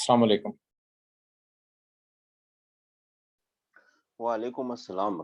अस्सलाम वालेकुम। वालेकुम अस्सलाम।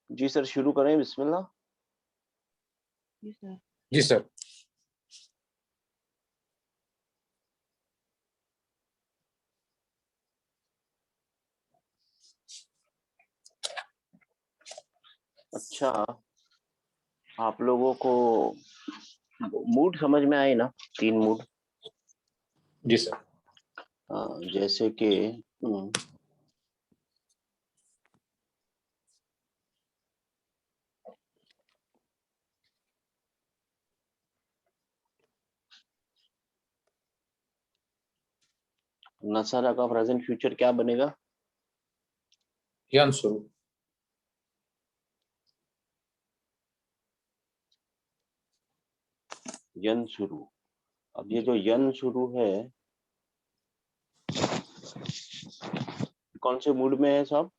जी सर, शुरू करें? बिस्मिल्लाह। जी सर। अच्छा, आप लोगों को मूड समझ में आए ना? 3 मूड। जी सर। जैसे कि नसारा का प्रेजेंट फ्यूचर क्या बनेगा? यंसुरु। यन शुरू। अब ये जो यन शुरू है, कौन से मूड में है साहब?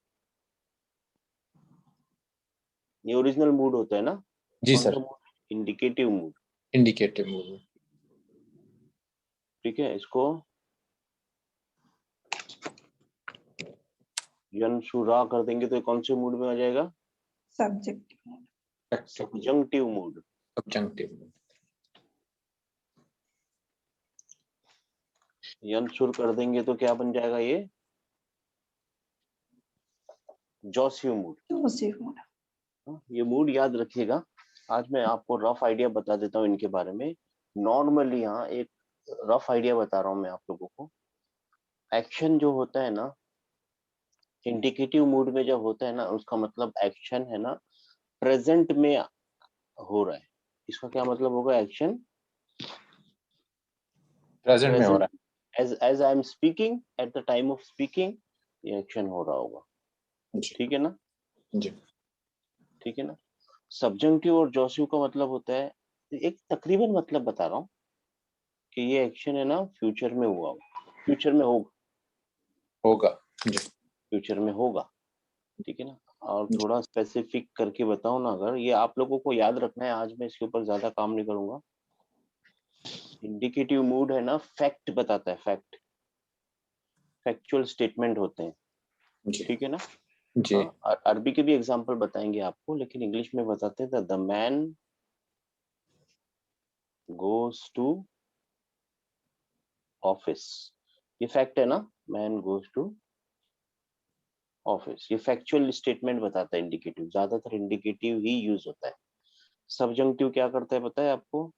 ये ओरिजिनल मूड होता है ना? जी कौन सा sir. Mood? Indicative mood. Indicative mood. ठीक है, इसको यन शुरा कर देंगे तो ये कौन से मूड में आ जाएगा? Subjunctive mood. सब्जंक्टिव। यन शुरू कर देंगे तो क्या बन जाएगा? ये जोसिव मूड। ये मूड याद रखिएगा। आज मैं आपको रफ आइडिया बता देता हूँ इनके बारे में। नॉर्मली यहाँ एक रफ आइडिया बता रहा हूँ मैं आप लोगों को। एक्शन जो होता है ना, इंडिकेटिव मूड में जब होता है ना, उसका मतलब एक्शन है ना प्रेजेंट में हो रहा है। इसका क्या मतलब होगा? एक्शन प्रेजेंट में हो प्रेजेंट, रहा as I am speaking, at the time of speaking ये एक्शन हो रहा होगा। है। जी। ठीक है ना? जी। ठीक है ना? सब्जंक्टिव और जॉसिव का मतलब होता है, एक तकरीबन मतलब बता रहा हूँ कि ये एक्शन है ना फ्यूचर में हुआ होगा, फ्यूचर में होगा। होगा जी। फ्यूचर में होगा, ठीक है ना। और थोड़ा स्पेसिफिक करके बताऊं ना, अगर ये आप लोगों को याद रखना है, आज मैं इसके ऊपर ज्यादा काम नहीं करूंगा। इंडिकेटिव मूड है ना, फैक्ट बताता है, फैक्ट, फैक्चुअल स्टेटमेंट होते हैं, जी ठीक है ना। जी हाँ, अरबी के भी एग्जांपल बताएंगे आपको, लेकिन इंग्लिश में बताते हैं the man goes to office. ये फैक्ट है ना, मैन गोज टू ऑफिस, ये फैक्चुअल स्टेटमेंट बताता है इंडिकेटिव। ज्यादातर इंडिकेटिव ही यूज होता है। सबजंक्टिव क्या करता है पता है आपको?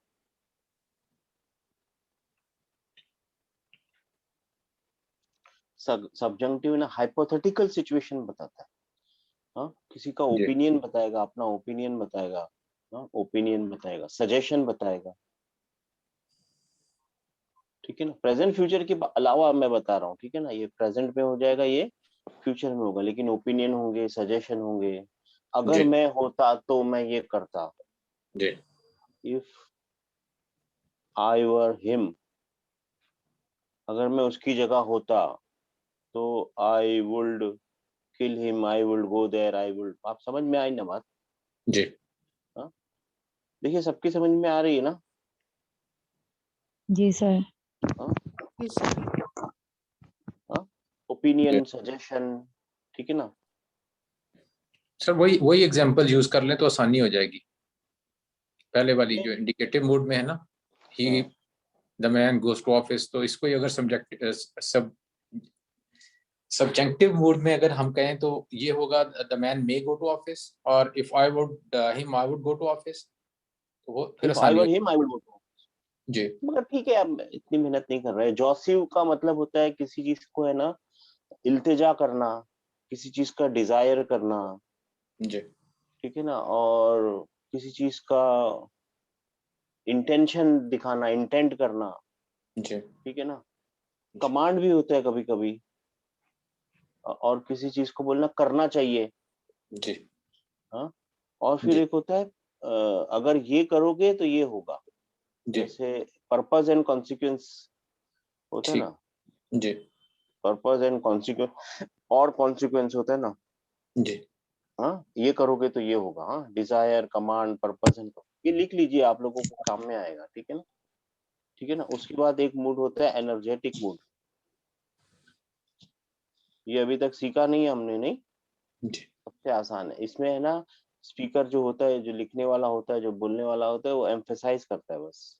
सबजंक्टिव ना हाइपोथेटिकल सिचुएशन बताता है। हाँ, किसी का जी ओपिनियन बताएगा, अपना ओपिनियन बताएगा, हाँ, ओपिनियन बताएगा, सजेशन बताएगा, ठीक है ना। प्रेजेंट फ्यूचर के अलावा मैं बता रहा हूँ, ठीक है ना, ये प्रेजेंट में हो जाएगा, ये फ्यूचर में होगा, लेकिन ओपिनियन होंगे, सजेशन होंगे। अगर जी मैं होता तो मैं ये करता, जी इफ आई वर हिम, अगर मैं उसकी जगह होता तो I would kill him, I would go there, I would. आप समझ में आई ना बात? जी हाँ, देखिए सबकी समझ में आ रही है ना। जी सर। हाँ जी सर। हाँ, जी। ओपिनियन, सजेशन, ठीक है ना। सर वही वही एग्जांपल यूज कर लें तो आसानी हो जाएगी। पहले वाली जो इंडिकेटिव मूड में है ना, ही हाँ, the man goes to office, तो इसको ही अगर सब्जेक्टिव मूड में अगर हम कहें तो ये होगा the man may go to office, और if I would him I would go to office, तो वो फिर इफ आई आसानी हो were him I would go to. जी मगर ठीक है, अब इतनी मेहनत नहीं कर रहे। जॉसिव का मतलब होता है किसी चीज को, है ना, इल्तिजा करना, किसी चीज का डिजायर करना, जी ठीक है ना, और किसी चीज का इंटेंशन दिखाना, इंटेंट करना, जी ठीक है ना। कमांड भी होता है कभी कभी, और किसी चीज को बोलना करना चाहिए। जी हाँ, और फिर जी एक होता है अगर ये करोगे तो ये होगा, जी जैसे पर्पस एंड कॉन्सिक्वेंस होता है ना। ठीक जी पर्पस एंड कॉन्सिक्वेंस, और कॉन्सिक्वेंस होता है ना। जी हाँ, ये करोगे तो ये होगा। हाँ, डिजायर, कमांड, पर्पस एंड, ये लिख लीजिए, आप लोगों को काम में आएगा, ठीक है ना। ठीक है ना। उसके बाद एक मूड होता है एनर्जेटिक मूड। ये अभी तक सीखा नहीं है हमने, नहीं, जी सबसे आसान है। इसमें है ना, स्पीकर जो होता है, जो लिखने वाला होता है, जो बोलने वाला होता है, वो एम्फेसाइज करता है बस।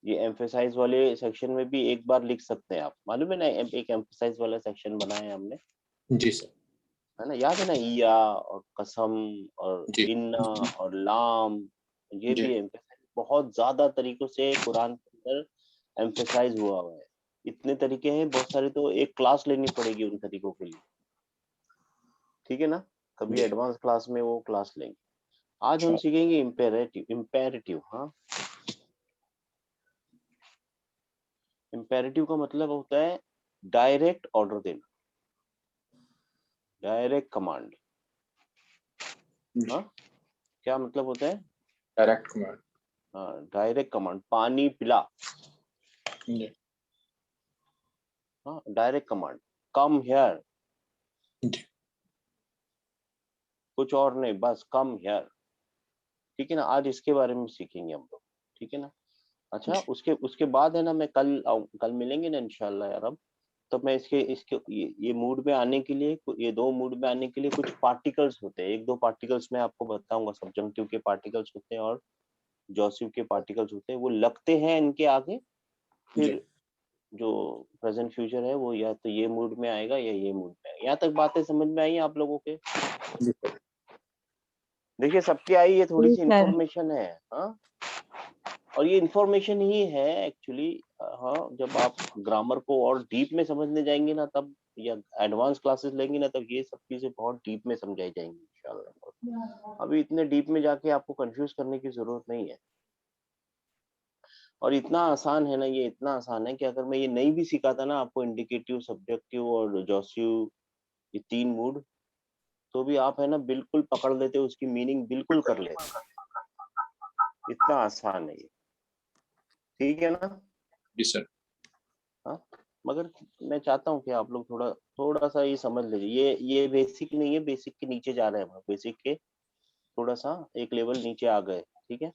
ये एम्फेसाइज वाले सेक्शन में भी एक बार लिख सकते हैं आप, मालूम है ना, एक एम्फेसाइज वाला सेक्शन बनाया है हमने, जी सर है ना, याद है ना, ईया और कसम और जी इन्ना और लाम, ये जी भी एम्फेसाइज बहुत ज्यादा तरीकों से कुरान के अंदर एम्फेसाइज हुआ है। इतने तरीके हैं बहुत सारे, तो एक क्लास लेनी पड़ेगी उन तरीकों के लिए, ठीक है ना। कभी जी एडवांस क्लास में वो क्लास लेंगे। आज हम अच्छा सीखेंगे इम्पेरेटिव। इम्पेरेटिव, हाँ, इम्पेरेटिव का मतलब होता है डायरेक्ट ऑर्डर देना, डायरेक्ट कमांड। जी हाँ, क्या मतलब होता है? डायरेक्ट कमांड हाँ, डायरेक्ट कमांड, पानी पिला। जी हाँ, डायरेक्ट कमांड, कम हियर, जी कुछ और नहीं, बस कम हियर, ठीक है ना। आज इसके बारे में सीखेंगे हम लोग, ठीक है ना। अच्छा, जी उसके उसके बाद है ना, मैं कल कल मिलेंगे ना इंशाल्लाह यार। अब तो मैं इसके इसके ये मूड में आने के लिए, ये दो मूड में आने के लिए कुछ पार्टिकल्स होते हैं, एक दो पार्टिकल्स मैं आपको बताऊंगा। सबजंक्टिव के पार्टिकल्स होते हैं और जॉसिव के पार्टिकल्स होते हैं, वो लगते हैं इनके आगे। जी फिर जो प्रेजेंट फ्यूचर है वो या तो ये मूड में आएगा या ये मूड में आएगा। यहाँ तक बातें समझ में आई आप लोगों के? जी सर देखिए सबके आई, ये थोड़ी जी सी सर। इंफॉर्मेशन है। हाँ, और ये इंफॉर्मेशन ही है एक्चुअली। हाँ, जब आप ग्रामर को और डीप में समझने जाएंगे ना तब, या एडवांस क्लासेस लेंगे ना, तब ये सब चीजें बहुत डीप में समझाई जाएंगी इंशाल्लाह। अभी इतने डीप में जाके आपको कंफ्यूज करने की जरूरत नहीं है। और इतना आसान है ना, ये इतना आसान है कि अगर मैं ये नहीं भी सिखाता ना आपको, इंडिकेटिव, सब्जेक्टिव और जॉसिव, ये तीन मूड, तो भी आप है ना बिल्कुल पकड़ लेते, उसकी मीनिंग बिल्कुल कर लेते। इतना आसान है ये, ठीक है ना। जी सर हाँ, मगर मैं चाहता हूँ कि आप लोग थोड़ा सा ये समझ लीजिए, ये बेसिक नहीं है, बेसिक के नीचे जा रहे हैं, बेसिक के थोड़ा सा एक लेवल नीचे आ गए, ठीक है।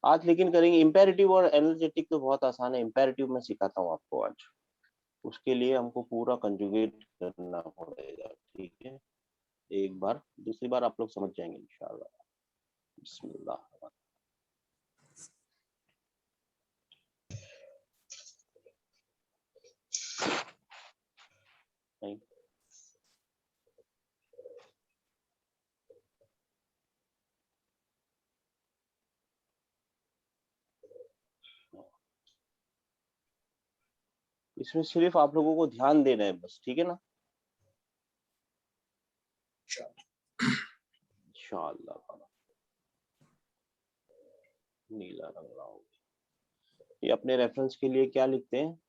आज लेकिन करेंगे इम्पेरेटिव और एनर्जेटिक, तो बहुत आसान है। इम्पेरेटिव मैं सिखाता हूँ आपको आज, उसके लिए हमको पूरा कंजुगेट करना पड़ेगा, ठीक है। एक बार, दूसरी बार आप लोग समझ जाएंगे इंशाल्लाह। बिस्मिल्लाह। इसमें सिर्फ आप लोगों को ध्यान देना है बस, ठीक है ना। इंशाअल्लाह। नीला रंग लाओगे। ये अपने रेफरेंस के लिए क्या लिखते हैं?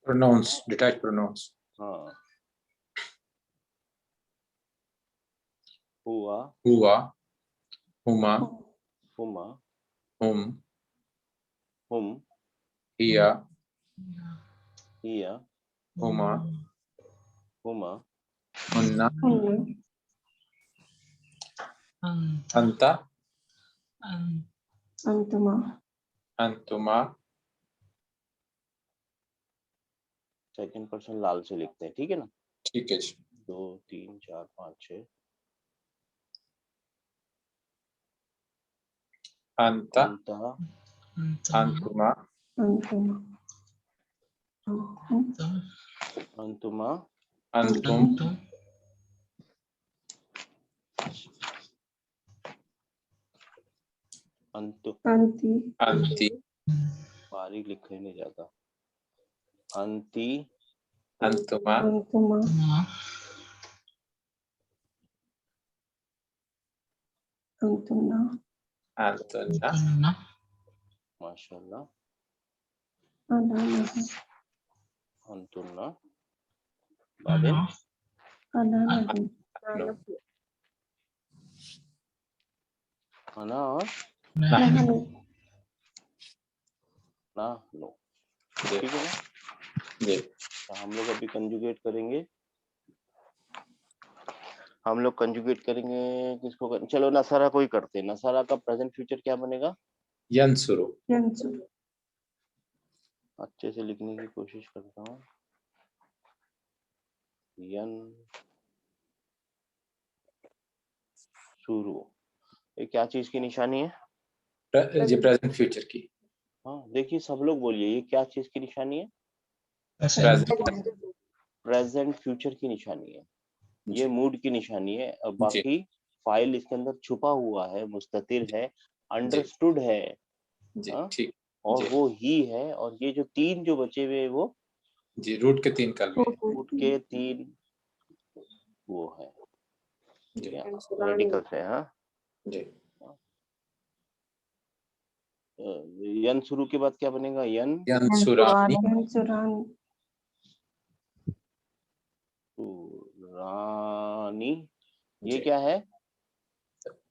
Pronouns, detach pronouns. हाँ, हुआ, हुआ, हुमा, हुमा, हुम, हुम, हिया, हिया, हुमा, हुमा, हुन्ना, अंता, अंतुमा, अंतुमा। सेकंड पर्सन लाल से लिखते हैं, ठीक है ना। ठीक है जी। 2 3 4 5 6। अंता, अंता, अंतुमा, अंतुमा, अंतुमा, अंतुम, अंतु, अंति, अंति, बारीक लिखे नहीं जाता। अंति, अंतुमा, अंतुमा, अंतुना, अंतुन्ना, माशाल्लाह, अनाना, अंतुन्ना, बाबे, अनाना, अना और नहनु, ना नो, ठीक है ना। जी। तो हम लोग अभी कंजुगेट करेंगे। हम लोग कंजुगेट करेंगे किसको चलो नसारा को ही करते हैं। नसारा का प्रेजेंट फ्यूचर क्या बनेगा? यंसुरु, यंसु, अच्छे से लिखने की कोशिश करता हूँ। यन शुरू, ये क्या चीज की निशानी है? जी प्रेजेंट फ्यूचर की। हाँ देखिए, सब लोग बोलिए, ये क्या चीज की निशानी है? प्रेजेंट फ्यूचर की निशानी है। ये मूड की निशानी है। अब बाकी फाइल इसके अंदर छुपा हुआ है, मुस्ततिर है, अंडरस्टूड है, ठीक, और वो ही है। और ये जो 3 जो बचे हुए वो जी रूट के 3 कलमे, रूट के 3 वो है, रेडिकल्स है। हाँ जी। यन शुरू के बाद क्या बनेगा? यन यंसुरानी, यंसुरानी, रानी। ये क्या है?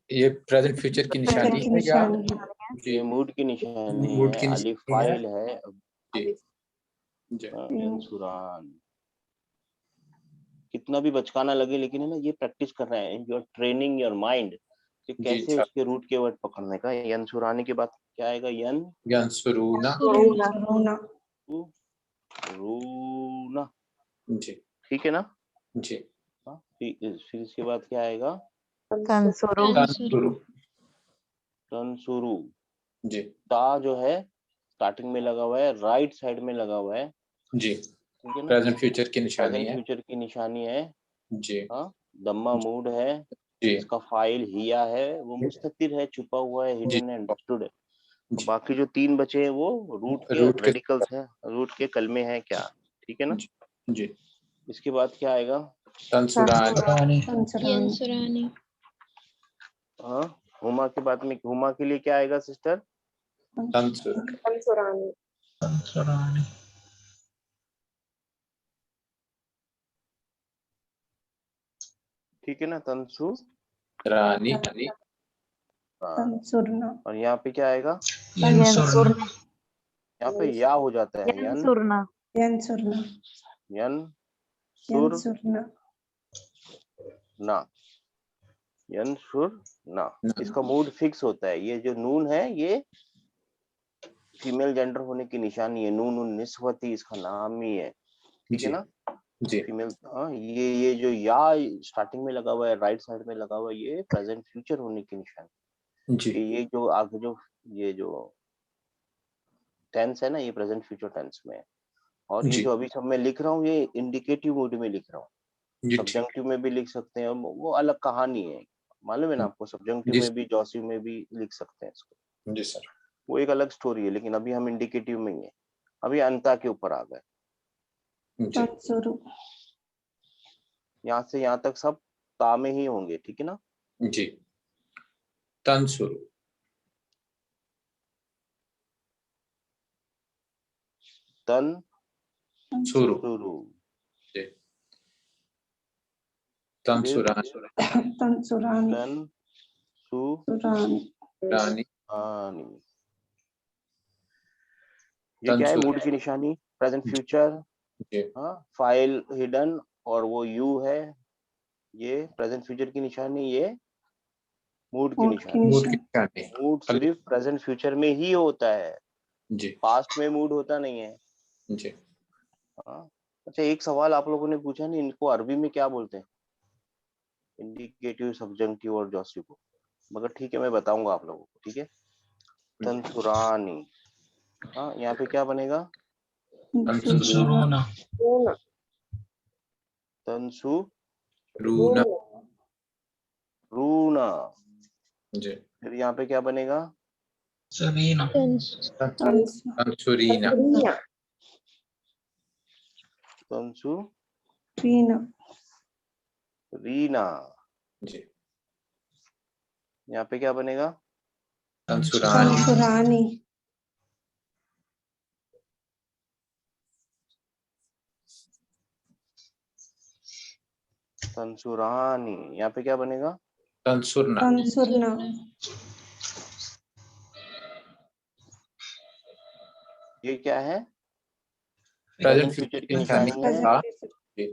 ये प्रेजेंट फ्यूचर की निशानी है या ये मूड की निशानी मूड है। की अलिफ निशानी है। फाइल है। जी जी यंसुरान। कितना भी बचकाना लगे, लेकिन है ना, ये प्रैक्टिस कर रहे हैं। You are training your mind कि कैसे उसके रूट के वर्ड पकड़ने का। यंसुरानी के बाद क्या आएगा? यन यंसुरूना, रूना, रूना, जी ठीक है ना। जी। फिर इसके बाद क्या आएगा? तंसुरु, तंसुरु। जी ता जो है स्टार्टिंग में लगा हुआ है, राइट साइड में लगा हुआ है, जी। ठीक है ना। प्रेजेंट फ्यूचर की निशानी प्रेजेंट है। फ्यूचर की निशानी है। जी हाँ, दम्मा मूड है। जी इसका फाइल हिया है, वो मुस्ततिर है, छुपा हुआ है, हिडन है, अंडरस्टूड है। बाकी जो 3 बचे हैं वो रूट के रेडिकल्स हैं, रूट के कलमे हैं क्या, ठीक है ना। जी। इसके बाद क्या आएगा? तंसुरानी, यंसुरानी, हाँ, हुमा के बाद में हुमा के लिए क्या आएगा सिस्टर? तंसुरानी, ठीक है ना, तंसु रानी, रानी। और यहाँ पे क्या आएगा? जी। यंसुरानी। तंसुरानी, ठीक है ना, तंसु रानी। रानी, तंसुरानी, तंसुरना, और यहाँ पे क्या आएगा? यहाँ पे या हो जाता है, यन सुरना यन सुरना यन यन सुर सुरना ना, यन सुर ना। इसका मूड फिक्स होता है। ये जो नून है ये फीमेल जेंडर होने की निशानी है। नून उन निस्वती इसका नाम ही है, ठीक है ना। जी फीमेल। हाँ, ये जो या स्टार्टिंग में लगा हुआ है, राइट साइड में लगा हुआ है, ये प्रेजेंट फ्यूचर होने की निशानी। जी ये जो आगे जो ये जो टेंस है ना, ये प्रेजेंट फ्यूचर टेंस में है। और ये जी जो अभी सब मैं लिख रहा हूँ ये इंडिकेटिव मोड में लिख रहा हूँ। जी ठीक सब्जंक्टिव में भी लिख सकते हैं, वो अलग कहानी है, मालूम है ना आपको। सब्जंक्टिव जी में भी, जॉसिव में भी लिख सकते हैं इसको, जी सर वो एक अलग स्टोरी है। लेकिन अभी हम इंडिकेटिव में ही है, अभी अंता के ऊपर आ गए। जी तत्सुरु यहाँ से यहाँ तक सब ता में ही होंगे, ठीक है ना। जी तंसुरु तन सुरु सुरु जी तंसुरान तंसुरानी तन सु सुरानी रानी आनी। ये क्या है? तंसुर मूड की निशानी, प्रेजेंट फ्यूचर। जी हाँ, फाइल हिडन और वो यू है, ये प्रेजेंट फ्यूचर की निशानी, ये मूड की मूड की निशानी। मूड की निशानी निशानी मूड सिर्फ प्रेजेंट फ्यूचर में ही होता है, जी पास्ट में मूड होता नहीं है। जी हाँ। अच्छा, एक सवाल आप लोगों ने पूछा नहीं, इनको अरबी में क्या बोलते हैं? इंडिकेटिव, सब्जंक्टिव और जॉसिव को। मगर ठीक है, मैं बताऊंगा आप लोगों को, ठीक है। तंसुरानी। हाँ, यहाँ पे क्या बनेगा? तंसुरुना तंसु रूना रूना। जी फिर यहाँ पे क्या बनेगा? सबीना तंसुरीना तंसु रीना रीना। जी यहाँ पे क्या बनेगा? तंसुरानी तंसुरानी तंसुरानी। यहाँ पे क्या बनेगा? तंसुरना तंसुरना ये क्या है? प्रेजेंट प्रेजेंट फ्यूचर की फ्यूचर निशानी है। था जी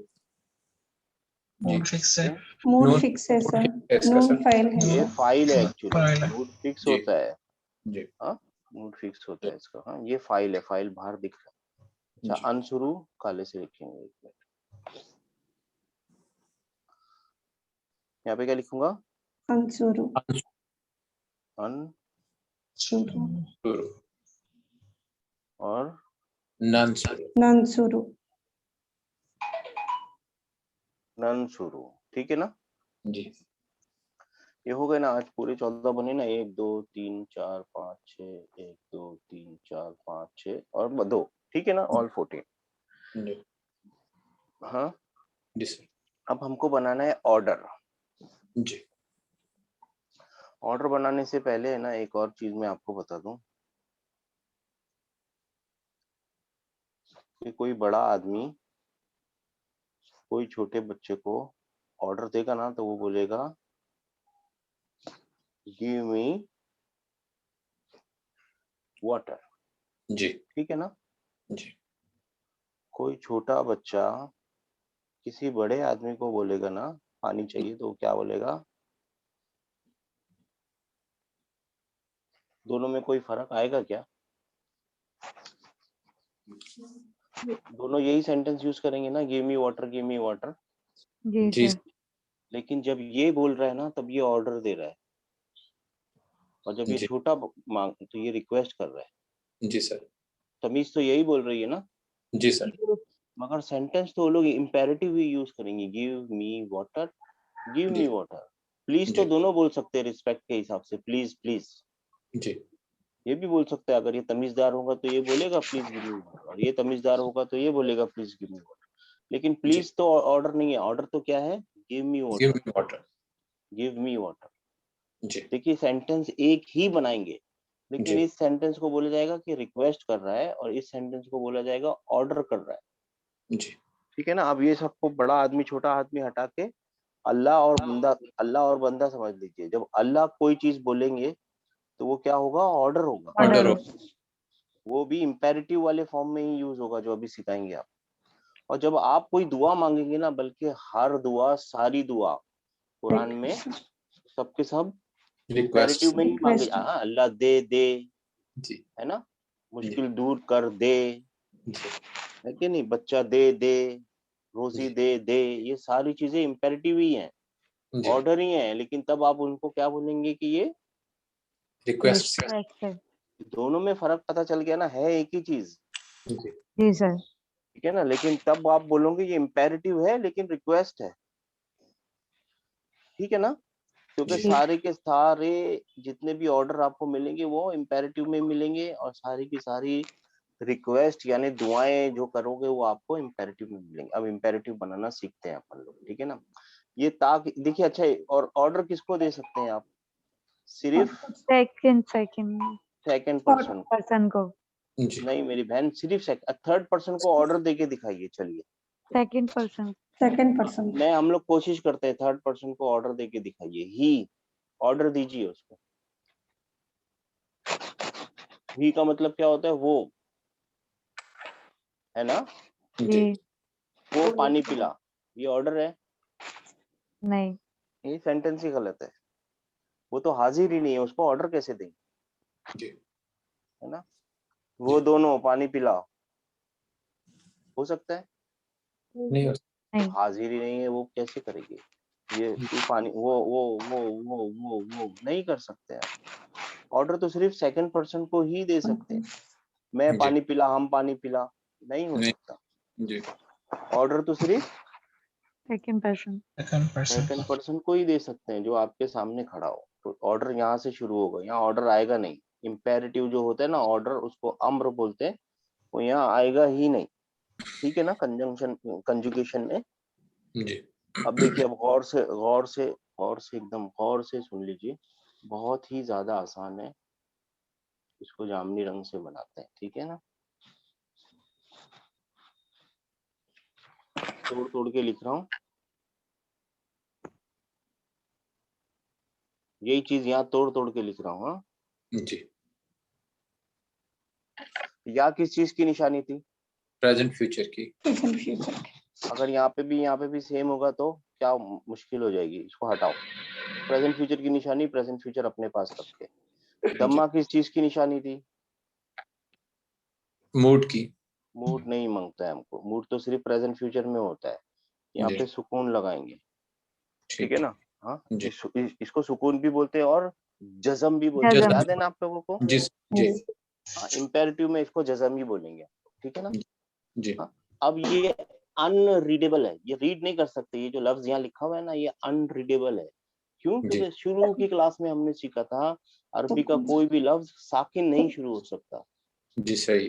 मूड फिक्स है। मूड नून फिक्स है सर, इसका नून सर फाइल है ये सर। फाइल है फाइल एक्चुअली, है। मूड फिक्स जी होता है। जी हाँ, मूड फिक्स होता है इसका। हाँ, ये फाइल है, फाइल बाहर दिख रहा है। अच्छा, जी अनसुरु काले से लिखेंगे, एक मिनट। यहाँ पे क्या लिखूंगा? अंसुरु अन सुरु तंसुरु और नंसुरु नंसुरु ननसुरु, ठीक है ना। जी ये हो गए ना, आज पूरे 14 बने ना, 1 2 3 4 5 6, 1 2 3 4 5 6 और 2, ठीक है ना, ऑल 14। जी हाँ, जी सर अब हमको बनाना है ऑर्डर। जी ऑर्डर बनाने से पहले है ना, एक और चीज मैं आपको बता दूं कि कोई बड़ा आदमी कोई छोटे बच्चे को ऑर्डर देगा ना, तो वो बोलेगा गिव मी वाटर, जी ठीक है ना। जी कोई छोटा बच्चा किसी बड़े आदमी को बोलेगा ना पानी चाहिए, तो वो क्या बोलेगा? दोनों में कोई फर्क आएगा क्या? दोनों यही सेंटेंस यूज करेंगे ना, give me water, give me water. जी जी सर। लेकिन जब ये बोल रहा है ना, तब ये ऑर्डर दे रहा है, और जब ये जी छोटा मांग तो ये रिक्वेस्ट कर रहा है। जी सर तमीज तो यही बोल रही है ना। जी सर मगर सेंटेंस तो वो लोग इंपेरेटिव ही यूज करेंगे, गिव मी वाटर, गिव जी मी वाटर। प्लीज तो जी दोनों बोल सकते हैं रिस्पेक्ट के हिसाब से, प्लीज प्लीज। जी ये भी बोल सकते हैं, अगर ये तमीजदार होगा तो ये बोलेगा प्लीज गिव मी वाटर, और ये तमीजदार होगा तो ये बोलेगा प्लीज गिव मी वाटर। लेकिन जी प्लीज तो ऑर्डर नहीं है, ऑर्डर तो क्या है? Give me give water, me water give me water. जी देखिए, सेंटेंस एक ही बनाएंगे, लेकिन जी इस सेंटेंस को बोला जाएगा कि रिक्वेस्ट कर रहा है, और इस सेंटेंस को बोला जाएगा ऑर्डर कर रहा है, जी ठीक है ना। अब ये सबको बड़ा आदमी छोटा आदमी हटा के अल्लाह और बंदा समझ लीजिए। जब अल्लाह कोई चीज बोलेंगे तो वो क्या होगा? ऑर्डर होगा। ऑर्डर ऑर्डर हो वो भी इम्पेरेटिव वाले फॉर्म में ही यूज होगा जो अभी सिखाएंगे आप। और जब आप कोई दुआ मांगेंगे ना, बल्कि हर दुआ, सारी दुआ कुरान में सबके सब रिक्वेस्ट इम्पेरेटिव में ही मांगे। Request. हाँ, अल्लाह दे दे, जी है ना, मुश्किल दूर कर दे, जी है कि नहीं, बच्चा दे दे, रोजी जी दे दे, ये सारी चीजें इम्पेरेटिव ही हैं, जी ऑर्डर ही हैं, लेकिन तब आप उनको क्या बोलेंगे कि ये रिक्वेस्ट Correct, sir. दोनों में फर्क पता चल गया ना, है एक ही चीज, जी जी सर। ठीक है ना। लेकिन तब आप बोलोगे ये इम्पेरेटिव है लेकिन रिक्वेस्ट है, ठीक है ना, क्योंकि जी सारे के सारे जितने भी ऑर्डर आपको मिलेंगे वो इम्पेरेटिव में मिलेंगे, और सारी की सारी रिक्वेस्ट यानी दुआएं जो करोगे वो आपको इम्पेरेटिव में मिलेंगे। अब इम्पेरेटिव बनाना सीखते हैं अपन लोग, ठीक है ना। ये ताक देखिए, अच्छा, और ऑर्डर किसको दे सकते हैं आप? सिर्फ सेकंड सेकंड पर्सन को। पर्सन को। जी नहीं मेरी बहन, सिर्फ थर्ड पर्सन को ऑर्डर देके दिखाइए, चलिए। Second person. Second person. मैं हम लोग कोशिश करते हैं, थर्ड पर्सन को ऑर्डर देके दिखाइए, ही ऑर्डर दीजिए उसको। ही का मतलब क्या होता है? वो, है ना, जी जी वो पानी पिला, ये ऑर्डर है? नहीं। ये सेंटेंस ही गलत है, वो तो हाजिर ही नहीं है, उसको ऑर्डर कैसे देंगे, जी है ना। वो जी दोनों पानी पिला, हो सकता है? नहीं नहीं। हाजिर ही नहीं है, वो कैसे करेगी? ये तू पानी, वो नहीं कर सकते आप। ऑर्डर तो सिर्फ सेकंड पर्सन को ही दे सकते हैं। मैं जी पानी पिला, हम पानी पिला, नहीं हो नहीं सकता। जी ऑर्डर तो सिर्फ second person. second person second person को ही दे सकते हैं जो आपके सामने खड़ा हो। तो ऑर्डर यहाँ से शुरू होगा, यहाँ ऑर्डर आएगा नहीं। इम्पेरेटिव जो होता है ना ऑर्डर, उसको अम्र बोलते हैं, वो यहाँ आएगा ही नहीं, ठीक है ना, कंजंक्शन कंजुगेशन में। जी अब देखिए, अब गौर से एकदम गौर से सुन लीजिए, बहुत ही ज्यादा आसान है, इसको जामनी रंग से बनाते हैं, ठीक है ना। तोड़ तोड़ के लिख रहा हूँ, यही चीज यहाँ तोड़ तोड़ के लिख रहा हूँ। हाँ, जी या किस चीज की निशानी थी? प्रेजेंट फ्यूचर की Present future. अगर यहाँ पे भी सेम होगा तो क्या मुश्किल हो जाएगी, इसको हटाओ। प्रेजेंट फ्यूचर की निशानी, प्रेजेंट फ्यूचर अपने पास रखे। जी दम्मा किस चीज की निशानी थी? मूड की मूड नहीं मांगता है हमको, मूड तो सिर्फ प्रेजेंट फ्यूचर में होता है। यहाँ जी पे सुकून लगाएंगे, ठीक है ठीक ना। हाँ, जी इसको सुकून भी बोलते हैं और जज़म भी बोलते हैं, जज़म। याद है ना आप लोगों को। जी जी हाँ, इम्पेरेटिव में इसको जज़म ही बोलेंगे, ठीक है ना। जी हाँ, अब ये अनरीडेबल है, ये रीड नहीं कर सकते, ये जो लफ्ज यहाँ लिखा हुआ है ना, ये अनरीडेबल है। क्यों? जी क्योंकि शुरू की क्लास में हमने सीखा था, अरबी का कोई भी लफ्ज साकिन नहीं शुरू हो सकता, जी सही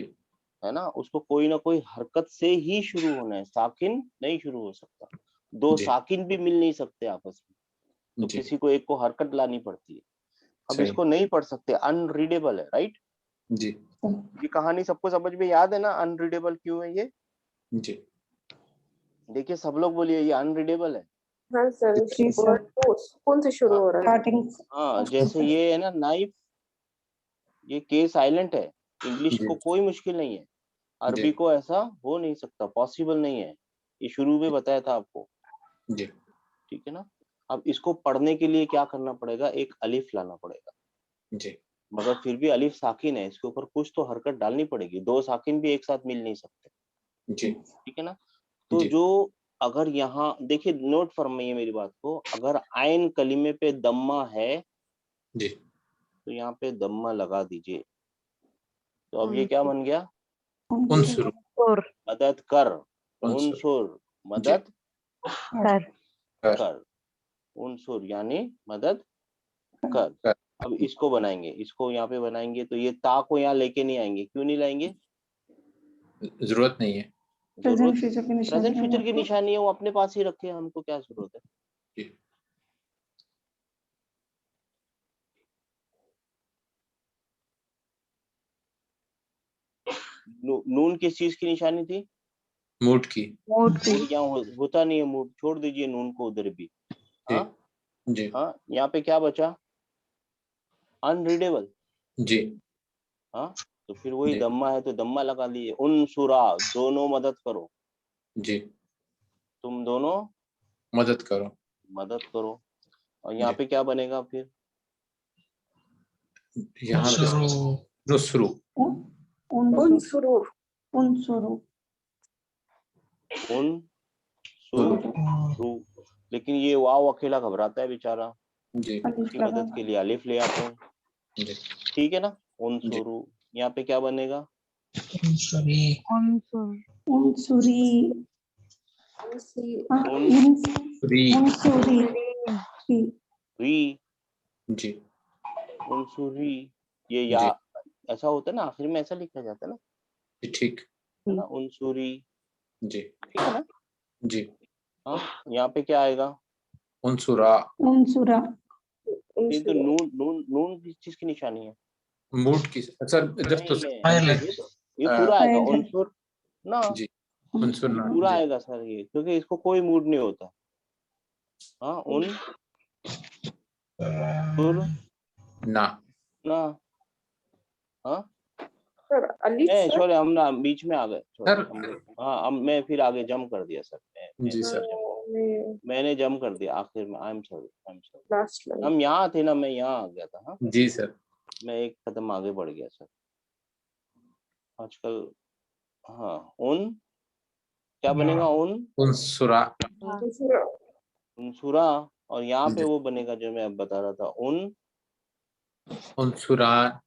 है ना, उसको कोई ना कोई हरकत से ही शुरू होना है, साकिन नहीं शुरू हो सकता। दो जी साकिन भी मिल नहीं सकते आपस में, तो जी किसी को एक को हरकत लानी पड़ती है। अब सही इसको नहीं पढ़ सकते, अनरीडेबल है, राइट। जी ये कहानी सबको समझ में याद है ना, अनरीडेबल क्यों है ये? जी देखिए सब लोग बोलिए, ये अनरीडेबल है। हाँ सर, जी सर. कौन से शुरू हाँ, हो रहा है? Starting. हाँ, जैसे ये है ना नाइफ, ये के साइलेंट है, इंग्लिश जी को कोई मुश्किल नहीं है, जी अरबी को ऐसा हो नहीं सकता, पॉसिबल नहीं है, ये शुरू में बताया था आपको, जी ठीक है ना। अब इसको पढ़ने के लिए क्या करना पड़ेगा, एक अलिफ लाना पड़ेगा, जी मगर फिर भी अलिफ साकिन है, इसके ऊपर कुछ तो हरकत डालनी पड़ेगी, दो साकिन भी एक साथ मिल नहीं सकते, जी ठीक है ना। तो जी जो, अगर यहाँ देखिए, नोट फरमाइए मेरी बात को, अगर आयन कलीमे पे दम्मा है जी तो यहाँ पे दम्मा लगा दीजिए, तो अब ये क्या बन गया? उनसुर और मदद कर, उनसुर उनसुर, जी मदद सर। कर कर, उनसुर यानी मदद कर। कर अब इसको बनाएंगे, इसको यहाँ पे बनाएंगे, तो ये ता को यहाँ लेके नहीं आएंगे, क्यों नहीं लाएंगे? जरूरत नहीं है जरूरत, Present future की निशानी. प्रेजेंट फ्यूचर की निशानी है, वो अपने पास ही रखे, हमको क्या जरूरत है। जी नून किस चीज की निशानी थी? मूड की मूड की। मूड यहाँ होता नहीं है, मूड छोड़ दीजिए नून को उधर भी। जी हाँ जी हाँ, यहाँ पे क्या बचा? अनरीडेबल। जी हाँ, तो फिर वही जी। दम्मा है तो दम्मा लगा लिए। उनसुरा, दोनों मदद करो, जी, तुम दोनों मदद करो। मदद करो। और यहाँ जी। पे क्या बनेगा फिर? यहाँ पे उनसुरु, नुस्रु। उनसुरु, उनसुरु, उनसुरु। लेकिन ये वाव अकेला घबराता है बेचारा, जी, अलिफ इसकी मदद लगाना, के लिए अलिफ ले आते हैं। जी, ठीक है ना? उनसुरु। यहाँ पे क्या बनेगा? उनसुरी, उनसुर, उनसुरी, उनसी, हाँ, री। उनसुरी, री, री, जी, उनसुरी। ये या जी, ऐसा होता है ना, आखिर में ऐसा लिखा जाता है ना, जी, ठीक। है ना? उनसुरी, जी, ठीक है ना? जी। हाँ, यहाँ पे क्या आएगा? उनसुरा। उनसुरा, ये तो उनसुरा, नून नून नून किस चीज की निशानी है? मूड की सर, जब तो नहीं है, फाइल है। ये पूरा आएगा फाइल है। उनसुर ना, जी, उनसुरना। पूरा जी, आएगा सर ये, क्योंकि इसको कोई मूड नहीं होता। हाँ, उन सुर ना। ना। हाँ, सर अलिफ नहीं सर, सॉरी, हम ना बीच में आ गए, सर। सॉरी। हाँ, हम मैं फिर आगे जम कर दिया सर, जी सर। मैंने जम कर दिया आखिर में। I am sorry. Last line, हम यहाँ थे ना, मैं यहाँ आ गया था। हाँ, जी सर। मैं एक कदम आगे बढ़ गया सर आजकल। हाँ, उन क्या बनेगा? उन उनसुरा। उनसुरा, उनसुरा। और यहाँ पे जी। वो बनेगा जो मैं अब बता रहा था, उन उनसुरा।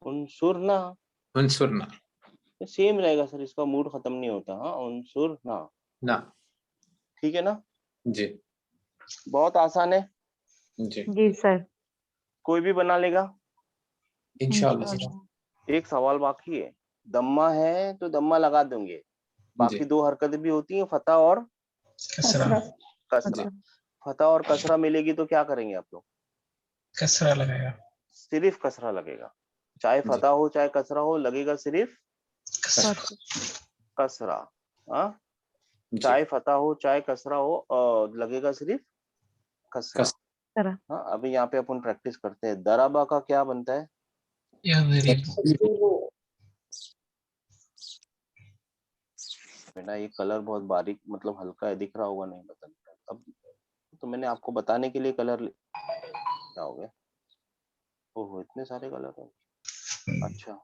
उनसुरना। उनसुरना। सेम रहेगा सर, इसका मूड खत्म नहीं होता। हाँ, उनसुरना। ना। ठीक है ना? जी, बहुत आसान है, जी, जी सर, कोई भी बना लेगा। इंशाल्लाह सर। इंशाल्लाह। एक सवाल बाकी है, दम्मा है तो दम्मा लगा देंगे, बाकी जी, दो हरकतें भी होती हैं, फतह और कसरा, कसरा। अच्छा, फतह और कसरा मिलेगी तो क्या करेंगे आप लोग? कसरा लगेगा, सिर्फ कसरा लगेगा, चाहे जी। फतह हो चाहे कसरा हो, लगेगा सिर्फ कसरा, कसरा। हाँ, जी, चाहे फतह हो चाहे कसरा हो, लगेगा सिर्फ कसरा। तरह, हाँ, अभी यहाँ पे अपन प्रैक्टिस करते हैं। दराबा का क्या बनता है? यदरिबु, बेटा ये कलर बहुत बारीक, मतलब हल्का है, दिख रहा होगा नहीं पता नहीं। अब तो मैंने आपको बताने के लिए कलर क्या हो गया? ओहो, इतने सारे कलर हैं। अच्छा,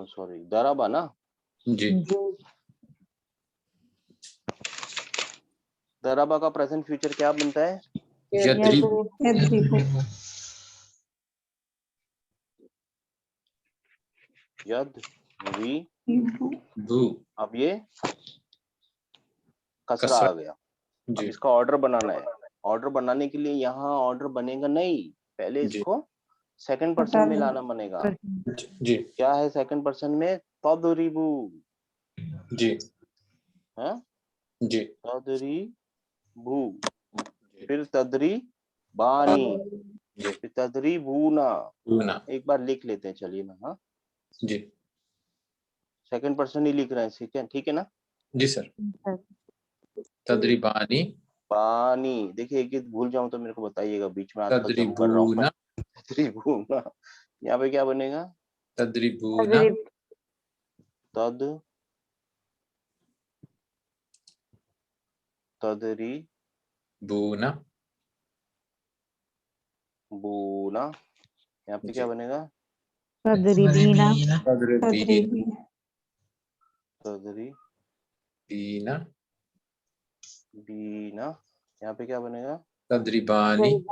सॉरी, दराबा ना। जी, दराबा का प्रेजेंट फ्यूचर क्या बनता है? यद्रिबु। यद्रिबु, यद री रिबु, बु। अब ये कसरा कसरा। आ गया। अब जी, इसका ऑर्डर बनाना है। ऑर्डर बनाने के लिए यहाँ ऑर्डर बनेगा नहीं, पहले जी, इसको सेकंड पर्सन हटा में देना, लाना बनेगा। जी, क्या है सेकंड पर्सन में? तदरिबु। जी, हाँ, जी, तदरिबु, फिर तदरी बानी, जी, फिर तदरिबूना। बुना। एक बार लिख लेते हैं, चलिए ना। हाँ, जी, सेकंड पर्सन ही लिख रहे हैं, ठीक है ना? जी सर। तदरीबानी। पानी। देखिए, एक एक भूल जाऊं तो मेरे को बताइएगा, बीच में आजकल जम कर रहा हूँ मैं। तदरीबूना। तदरीबूना। यहाँ पे क्या बनेगा? तदरीबूना। तद तदरी बूना। बूना। यहाँ पे क्या जी, बनेगा? तदरीबीना, तदरीबीना, तदरीबीन। तद्रिबी, तदरी बीना। बीना। यहाँ पे क्या बनेगा? तदरीबानी।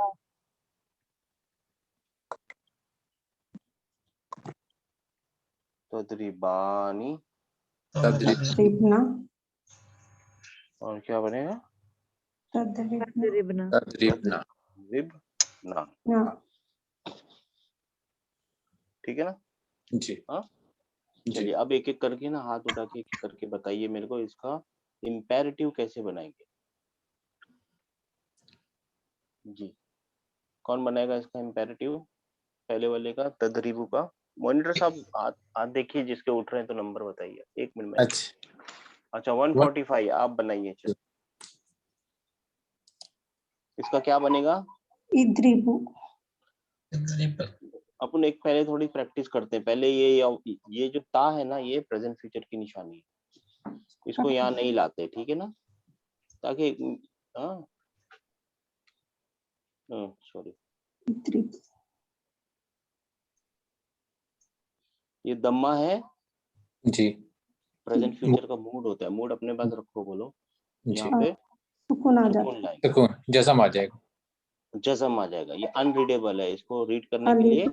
तदरीबानी। तदरी रिबना, और क्या बनेगा? तद्रिबना, तदरीबना, तदरीबना। तदरिबना। ना, ठीक है ना? जी, हाँ, जी, चलिए अब एक एक करके ना, हाथ उठा के एक एक करके बताइए मेरे को, इसका इम्पेरेटिव कैसे बनाएंगे। जी, कौन बनाएगा इसका इम्पेरेटिव? पहले वाले का, तदरीबू का। मॉनिटर साहब हाथ हाथ देखिए, जिसके उठ रहे हैं तो नंबर बताइए, 1 मिनट में। अच्छा। अच्छा, 145 आप बनाइए। चल, इसका क्या बनेगा? इद्रिबु, यदरिब, अपन एक पहले थोड़ी प्रैक्टिस करते हैं। पहले ये जो ता है ना, ये प्रेजेंट फ्यूचर की निशानी है, इसको यहाँ नहीं लाते, ठीक है ना, ताकि सॉरी, ये दम्मा है जी प्रेजेंट फ्यूचर का मूड होता है। मूड अपने पास रखो, बोलो जी यहाँ पे सुकून आ सुकून जाता लाएंगे, सुकून जज़म आ जाएगा, जज़म आ जाएगा। ये अनरीडेबल है, इसको रीड करने के अलिफ लिए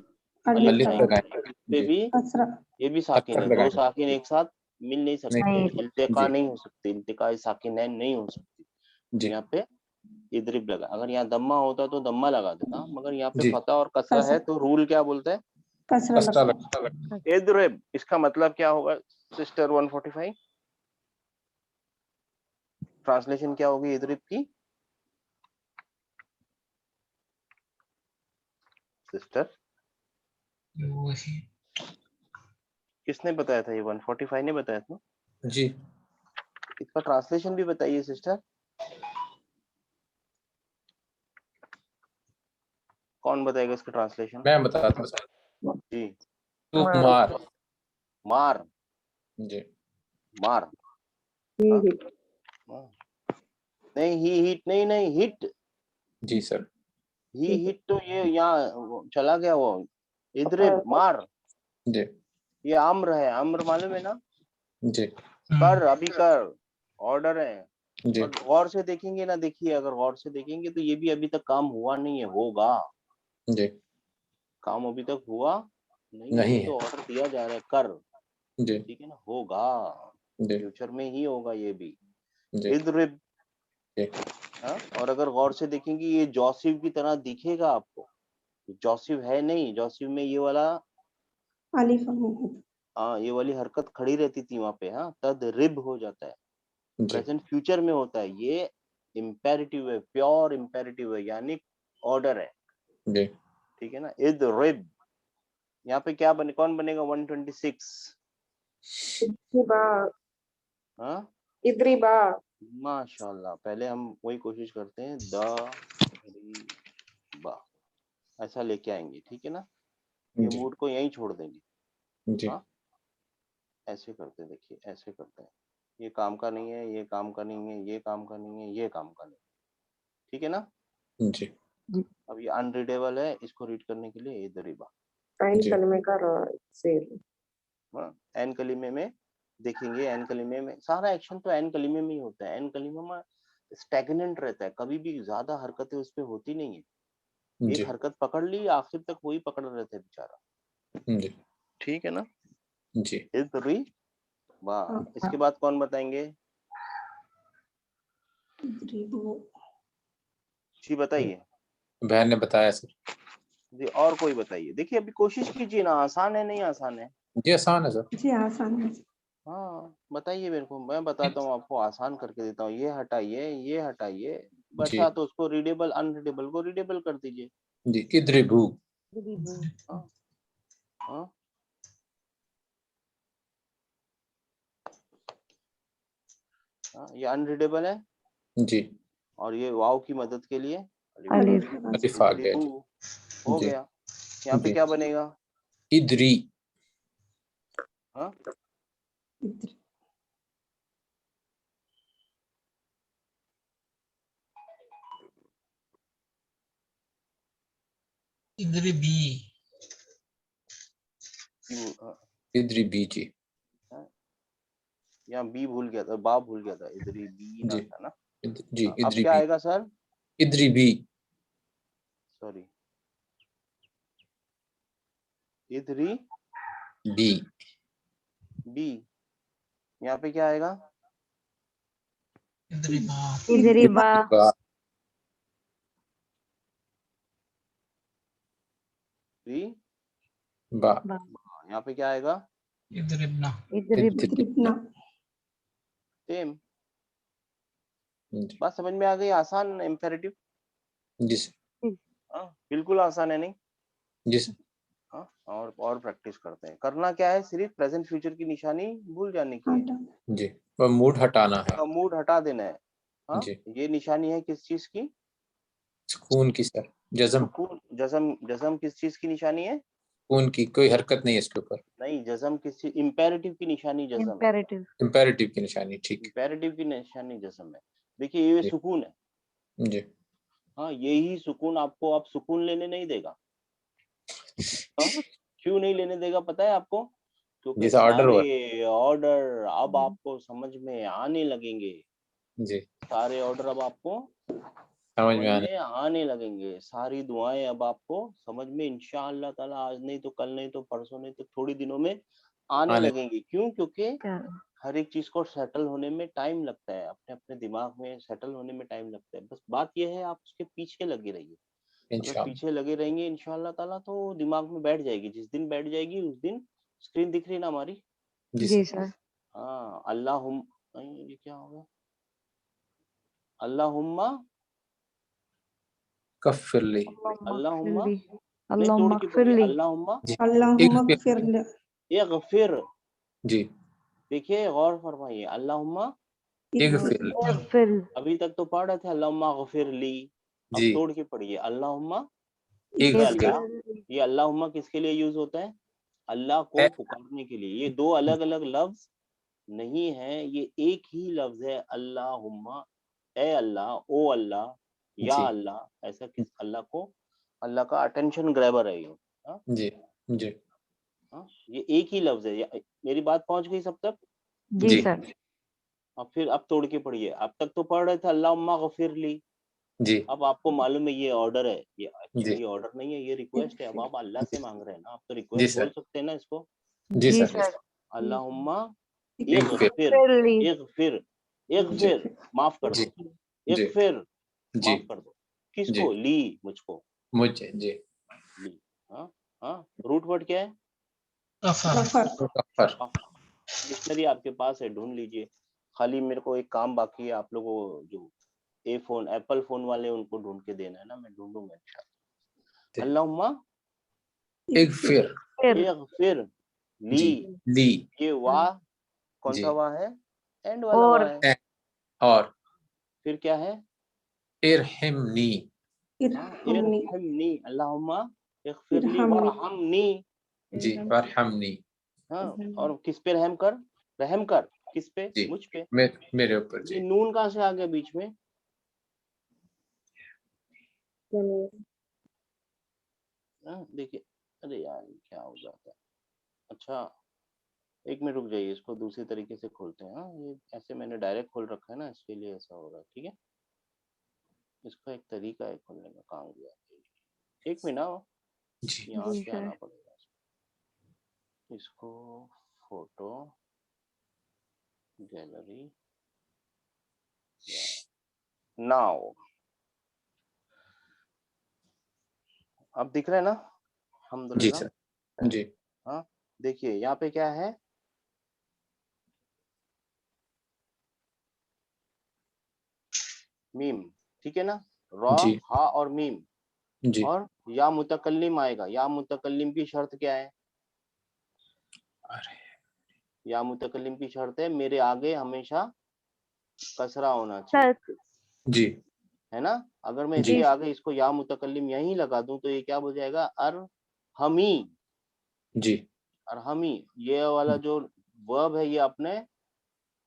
अलिफ अलिफ अलिफ लगाएंगे। लगाएंगे इस पे जी, भी कसरा ये भी साकिन अक्षर है, दो लगाएंगे साकिन एक साथ मिल नहीं सकते, नहीं इल्तिका जी नहीं हो सकती, इल्तिका साकिन नहीं हो सकती। जी यहाँ पे इद्रिब लगा। अगर यहाँ दम्मा होता तो दम्मा लगा देता, मगर यहाँ पे जी फतह और कसरा है, तो रूल क्या बोलता है, कसरा कसरा लगा लगा इद्रिब। इसका मतलब क्या होगा सिस्टर 145? ट्रांसलेशन क्या होगी इद्रिब की सिस्टर? किसने बताया था? ये 145 ने बताया था। जी। इसका ट्रांसलेशन भी बताइए सिस्टर, कौन बताएगा इसका ट्रांसलेशन? मैं बताता हूँ जी। तू मार मार, जी मार, हाँ? नहीं ही हिट, नहीं नहीं हिट, जी सर ही हिट तो ये यहाँ चला गया वो, इद्रिब मार, जी ये अम्र है, अम्र मालूम है ना, जी कर, अभी कर, ऑर्डर है। जी और गौर से देखेंगे ना, देखिए अगर गौर से देखेंगे तो ये भी अभी तक काम हुआ नहीं है, होगा। जी काम अभी तक हुआ नहीं है, नहीं ये है तो ऑर्डर दिया जा रहा है, कर, जी ठीक है ना, होगा, जी फ्यूचर में ही होगा ये भी। जी इद्रिब, जी हाँ? और अगर गौर से देखेंगे ये जोसिव की तरह दिखेगा आपको, जोसिव है नहीं, जोसिव में ये वाला अलिफ ये वाली हरकत खड़ी रहती थी वहां पे, हाँ, तद रिब हो जाता है, जी प्रेजेंट फ्यूचर में होता है, ये इम्पेरेटिव है, प्योर इम्पेरेटिव है, यानी ऑर्डर है, जी ठीक है ना। इद रिब, यहाँ पे क्या बने, कौन बनेगा 126? इद्रिबा हाँ इद्रिबा माशाल्लाह। पहले हम वही कोशिश करते हैं, बा ऐसा लेके आएंगे, ठीक है ना, ये जी मूड को यहीं छोड़ देंगे, जी हाँ ऐसे करते हैं, देखिए ऐसे करते हैं, ये काम का नहीं है, ये काम का नहीं है, ये काम का नहीं है, ये काम का नहीं, ठीक है ना। जी अब ये अनरीडेबल है, इसको रीड करने के लिए इधर ही बा, आइन जी कलमे का सेर हाँ, एन कलीमे में देखेंगे, एन कलीमे में सारा एक्शन तो एन कलीमे में ही होता है, एन कलीमे में स्टैग्नेंट रहता है, कभी भी ज्यादा हरकतें उस पर होती नहीं है, जी एक हरकत पकड़ ली आखिर तक वही पकड़ रहता है बेचारा, जी ठीक है ना। जी इधर ही बा, इसके बाद कौन बताएंगे जी, बताइए बहन ने बताया सर जी, और कोई बताइए। देखिए अभी कोशिश कीजिए ना, आसान है नहीं आसान है? जी आसान है सर जी आसान है हाँ बताइए मेरे को, मैं बताता हूँ आपको, आसान करके देता हूँ। ये हटाइए, ये हटाइए, जी अच्छा तो उसको रीडेबल अनरीडेबल को रीडेबल कर दीजिए। जी इद्रिबू हाँ हाँ हाँ, ये अनरीडेबल है, जी और ये वाव की मदद के लिए अलिफ अलिफ आ गया इद्रिबू हो जी गया। यहाँ पे जी क्या बनेगा? इद्री हाँ इद्रिबी इद्री बी जी यहाँ बी भूल गया था, बा भूल गया था, इधरी बी ना जी था ना। जी हाँ, अब इद्री क्या बी आएगा सर? इद्री बी सॉरी, इधरी बी बी, यहाँ पे क्या आएगा? इद्रिबा इद्रिबा बा बी, बा यहाँ पे क्या आएगा? इद्रिबना इद्रिब इद्रिबना सेम। जी बात समझ में आ गई? आसान इम्पेरेटिव, जी सर हाँ बिल्कुल आसान है नहीं? जी सर हाँ, और प्रैक्टिस करते हैं। करना क्या है, सिर्फ प्रेजेंट फ्यूचर की निशानी भूल जाने की है, जी और मूड हटाना है उसका मूड हटा देना है। हाँ जी ये निशानी है किस चीज की? सुकून की सर जज़म सुकून, जज़म, जज़म किस चीज की निशानी है? सुकून की कोई हरकत नहीं है इसके ऊपर। नहीं, जज़म किसी इम्पेरेटिव की निशानी जज़म है। इम्पेरेटिव। इम्पेरेटिव की निशानी, ठीक इम्पेरेटिव की निशानी जज़म है। देखिए ये जी। सुकून है। जी हाँ, यही सुकून आपको अब सुकून लेने नहीं देगा। हाँ, क्यों नहीं लेने देगा पता है आपको? क्योंकि जैसा ऑर्डर हुआ। सारे ऑर्डर अब आपको समझ में आने लगेंगे। जी सारे ऑर्डर अब आपको समझ में आने। आने लगेंगे। सारी दुआएं अब आपको समझ में इंशाअल्लाह ताला आज नहीं तो कल, नहीं तो परसों, नहीं तो थोड़ी दिनों में आने लगेंगी। क्यों? क्योंकि हर एक चीज को सेटल होने में टाइम लगता है, अपने अपने दिमाग में सेटल होने में टाइम लगता है। बस बात यह है, आप उसके पीछे लगे रहिए। अगर इंशाअल्लाह। पीछे लगे रहेंगे इंशाअल्लाह ताला तो दिमाग में बैठ जाएगी। जिस दिन बैठ जाएगी उस दिन स्क्रीन दिख रही है ना हमारी? जी जी सर। सर। हाँ, अल्लाहुम, नहीं ये क्या होगा? अल्लाहुम्मा कफ़िरली। अल्लाहुम्मा नहीं, तोड़ अल्लाहुम्मा के पढ़िए। अग़फ़िरली। अल्लाहुम्मा जी अल्लाहुम्मा इग़फिर। ग़फ़िर ली। इग़फिर। जी देखिए गौर फरमाइए, अल्लाहुम्मा। इग़फिर। इग़फ़िर। अभी तक तो पढ़ रहे थे अल्लाहुम्मा ग़फ़िर ली। अब जी तोड़ के पढ़िए, अल्लाहुम्मा। इग़फिर। ये अल्लाह, ये अल्लाहुम्मा किसके लिए यूज होता है? अल्लाह को पुकारने के लिए। ये दो अलग अलग लफ्ज नहीं है, ये एक ही लफ्ज है। अल्लाहुम्मा, ए अल्लाह, ओ अल्लाह, या जी अल्लाह। ऐसा किस अल्लाह को, अल्लाह का अटेंशन ग्रैबर है ये। हाँ? जी जी हाँ? ये एक ही लफ्ज है। मेरी बात पहुंच गई सब तक? जी जी सर। अब फिर अब तोड़ के पढ़िए। अब तक तो पढ़ रहे थे अल्लाहुम्मा ग़फ़िर ली। जी अब आपको मालूम है ये ऑर्डर है। ये जी एक्चुअली ऑर्डर नहीं है, ये रिक्वेस्ट है। अब आप अल्लाह से मांग रहे हैं ना, आप तो जी रिक्वेस्ट बोल सर। सकते हैं ना इसको। जी जी सर। सर। अल्लाहुम्मा इग़फिर। इग़फिर, इग़फ़िरली। इग़फिर, जी इग़फिर, माफ कर जी दो। जी इग़फिर, जी माफ कर दो। जी किसको? ली, मुझको। मुझे जी ली। हाँ हाँ, रूट वर्ड क्या है? गफर। गफ़र। डिक्शनरी आपके पास है, ढूंढ लीजिए। खाली मेरे को एक काम बाकी है, आप लोगों को जो एप्पल फोन वाले उनको ढूंढ के देना है ना, मैं ढूंढूंगा इंशाल्लाह। अल्लाहुम्मा इग़फिर। इग़फिर ली। जी ली। ये वाह कौन जी सा वाह है? एंड वाला और वाह है। और फिर क्या है? इरहिमनी। हाँ, इरहमनी। इरहमनी। अल्लाहुम्मा इग़फिरली इरहमनी। वरहमनी। जी वरहमनी। हाँ, और किस पे रहम कर? रहम कर किस पे? जी मुझ पे। मेरे ऊपर ये जी। नून कहाँ से आ गया बीच में? हाँ, देखिए, अरे यार ये क्या हो जाता है। अच्छा, एक मिनट रुक जाइए, इसको दूसरे तरीके से खोलते हैं। हाँ, ये ऐसे मैंने डायरेक्ट खोल रखा है ना, इसके लिए ऐसा हो रहा है। ठीक है, इसका एक तरीका है खोलने का। काम गया, एक मिनट आओ, जी यहाँ जी से सर। आना पड़ेगा। इसको फोटो गैलरी नाउ। अब दिख रहा है ना? जी अल्हम्दुलिल्लाह। सर। जी हाँ, देखिए यहाँ पे क्या है? मीम, ठीक है ना? रॉ, जी हा और मीम, जी और या मुतकल्लिम आएगा। या मुतकल्लिम की शर्त क्या है? अरे या मुतकल्लिम की शर्त है मेरे आगे हमेशा कसरा होना चाहिए, सर। जी है ना? अगर मैं जी इसके आगे इसको या मुतकल्लिम यहीं लगा दूं तो ये क्या हो जाएगा? अरहमी। जी अरहमी, ये वाला जो वर्ब है ये अपने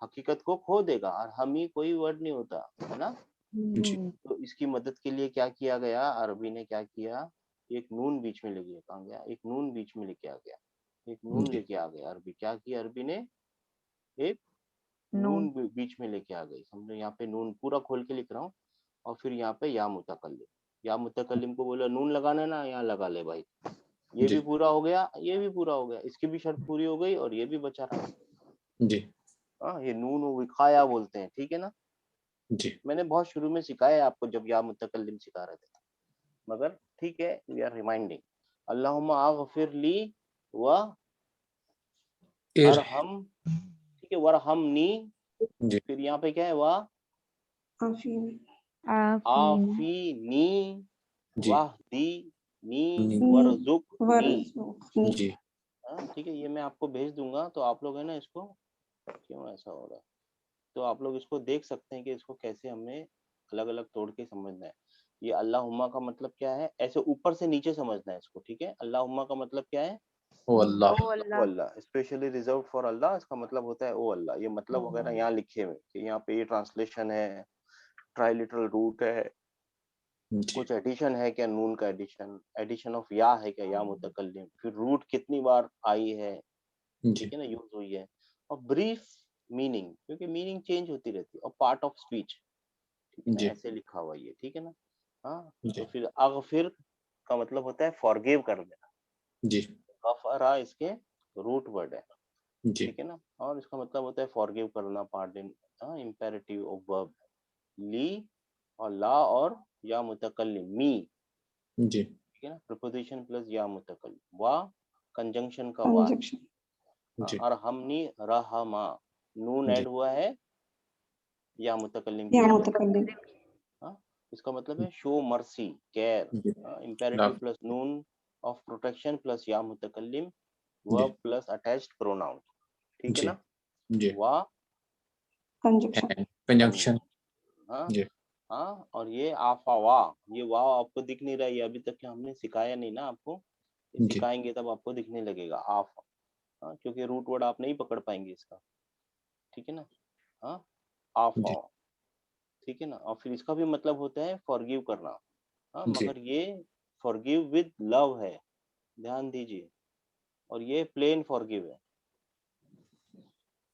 हकीकत को खो देगा। अरहमी कोई वर्ड नहीं होता, है ना? जी तो इसकी मदद के लिए क्या किया गया? अरबी ने क्या किया? एक नून बीच में लेके कहाँ गया? एक नून बीच में लेके आ गया। एक नून जी लेके आ गया। अरबी क्या किया? अरबी ने एक नून। नून बीच में लेके आ गई। समझो, यहाँ पे नून पूरा खोल के लिख रहा हूँ, और फिर यहाँ पे या मुतकल्लिम। या मुतकल्लिम को बोला नून लगाना ना, यहाँ लगा ले भाई। ये भी जी पूरा हो गया, ये भी पूरा हो गया, इसकी भी शर्त पूरी हो गई, और ये भी बचा रहा। जी हाँ, ये नून विकाया बोलते हैं, ठीक है ना? जी मैंने बहुत शुरू में सिखाया है आपको, जब या मुतकल्लिम सिखा रहे थे, मगर ठीक है, वी आर रिमाइंडिंग। अल्लाहुम्मा अग़फिर ली व इर अरहम, ठीक है, वरहमनी। जी फिर यहाँ पे क्या है? वा आफीन। आफीन। आफीनी जी वाहदीनी नी वरज़ुक़नी। वरज़ुक़नी। जी हाँ, ठीक है, ये मैं आपको भेज दूंगा, तो आप लोग है ना इसको, क्यों ऐसा हो रहा है, तो आप लोग इसको देख सकते हैं कि इसको कैसे हमें अलग अलग तोड़ के समझना है। ये अल्लाहुम्मा का मतलब क्या है, ऐसे ऊपर से नीचे समझना है इसको, ठीक है। अल्लाहुम्मा का मतलब क्या है, ओ अल्लाह, ओ ओ अल्लाह, अल्लाह, स्पेशली रिजर्व फॉर अल्लाह, इसका मतलब होता है ओ अल्लाह। ये मतलब वगैरह यहाँ लिखे हुए कि यहाँ पे ये ट्रांसलेशन है, ट्राइलिटरल रूट है, जी कुछ एडिशन है क्या, नून का एडिशन, एडिशन ऑफ या है क्या, या मुतकल्लिम, फिर रूट कितनी बार आई है, जी ठीक है ना, यूज हुई है, और ब्रीफ मीनिंग, क्योंकि मीनिंग चेंज होती रहती है, और पार्ट ऑफ स्पीच, ठीक है ना, जी ऐसे लिखा हुआ ये, ठीक है ना। हाँ, जी तो फिर अगफिर का मतलब होता है फॉरगिव कर देना, जी गफरा इसके रूट वर्ड है, जी ठीक है ना, और इसका मतलब होता है फॉरगिव करना, पार्डन, इंपेरेटिव ऑफ वर्ब, ली और ला और या मुतकल्लिम, मी, जी ठीक है ना, प्रीपोजिशन प्लस या मुतकल्लिम, वा कंजंक्शन का वा, कंजक्शन जी और हमनी रहमा, नून जी ऐड हुआ है या मुतकल्लिम या के ऊपर, मुतकल्लिम हाँ, इसका मतलब है शो मर्सी, केयर, जी इंपेरेटिव प्लस नून ऑफ प्रोटेक्शन प्लस या मुतकल्लिम, वर्ब प्लस अटैच्ड प्रोनाउन, ठीक है जी ना, जी वा कंजक्शन कंजंक्शन हाँ जी हाँ, और ये आफा वाह, ये वाह आपको दिख नहीं रहा है, ये अभी तक के हमने सिखाया नहीं ना आपको, ये जी सिखाएंगे तब आपको दिखने लगेगा आफा, हाँ, क्योंकि रूट वर्ड आप नहीं पकड़ पाएंगे इसका, ठीक है ना, हाँ, आफा, जी ठीक है ना, और फिर इसका भी मतलब होता है फॉरगिव करना, हाँ, जी मगर ये फॉरगिव विद लव है, ध्यान दीजिए, और ये प्लेन फॉरगिव है,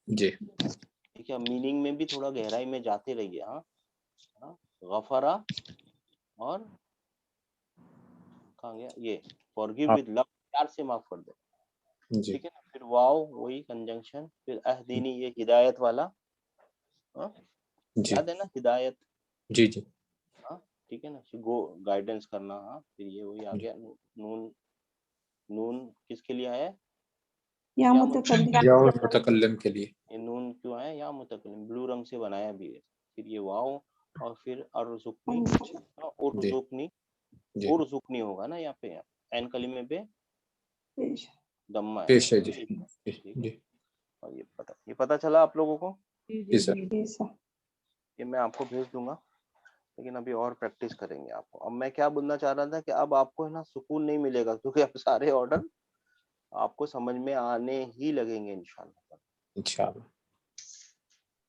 जी ठीक है, मीनिंग में भी थोड़ा गहराई में जाते रहिए, हाँ हाँ, गफरा और कहाँ गया ये, फॉरगिव आप विद लव, प्यार से माफ कर दे, जी ठीक है ना, फिर वाओ वही कंजंक्शन, फिर अहदीनी ये हिदायत वाला, हाँ, जी याद है ना हिदायत, जी जी हाँ, ठीक है ना, गो गाइडेंस करना, हाँ, फिर ये वही आ गया, नून, नून किसके लिए आया है, या या मुतकल्लिम या और मुतकल्लिम के लिए ये नून क्यों आया, या मुतकल्लिम, ब्लू रंग से बनाया भी है, फिर ये वाओ, और फिर अर्जुकनी, कंजक्शन जी उर्जुकनी, जी उर्जुकनी होगा ना यहाँ पे, एन कलीमे पे पेश दम्मा है, पेश है जी जी ठीक है, जी और ये पता चला आप लोगों को, जी सर ये सर ये मैं आपको भेज दूंगा, लेकिन अभी और प्रैक्टिस करेंगे आपको। अब मैं क्या बोलना चाह रहा था कि अब आपको है ना सुकून नहीं मिलेगा, क्योंकि अब सारे ऑर्डर आपको समझ में आने ही लगेंगे इंशाल्लाह। इंशाल्लाह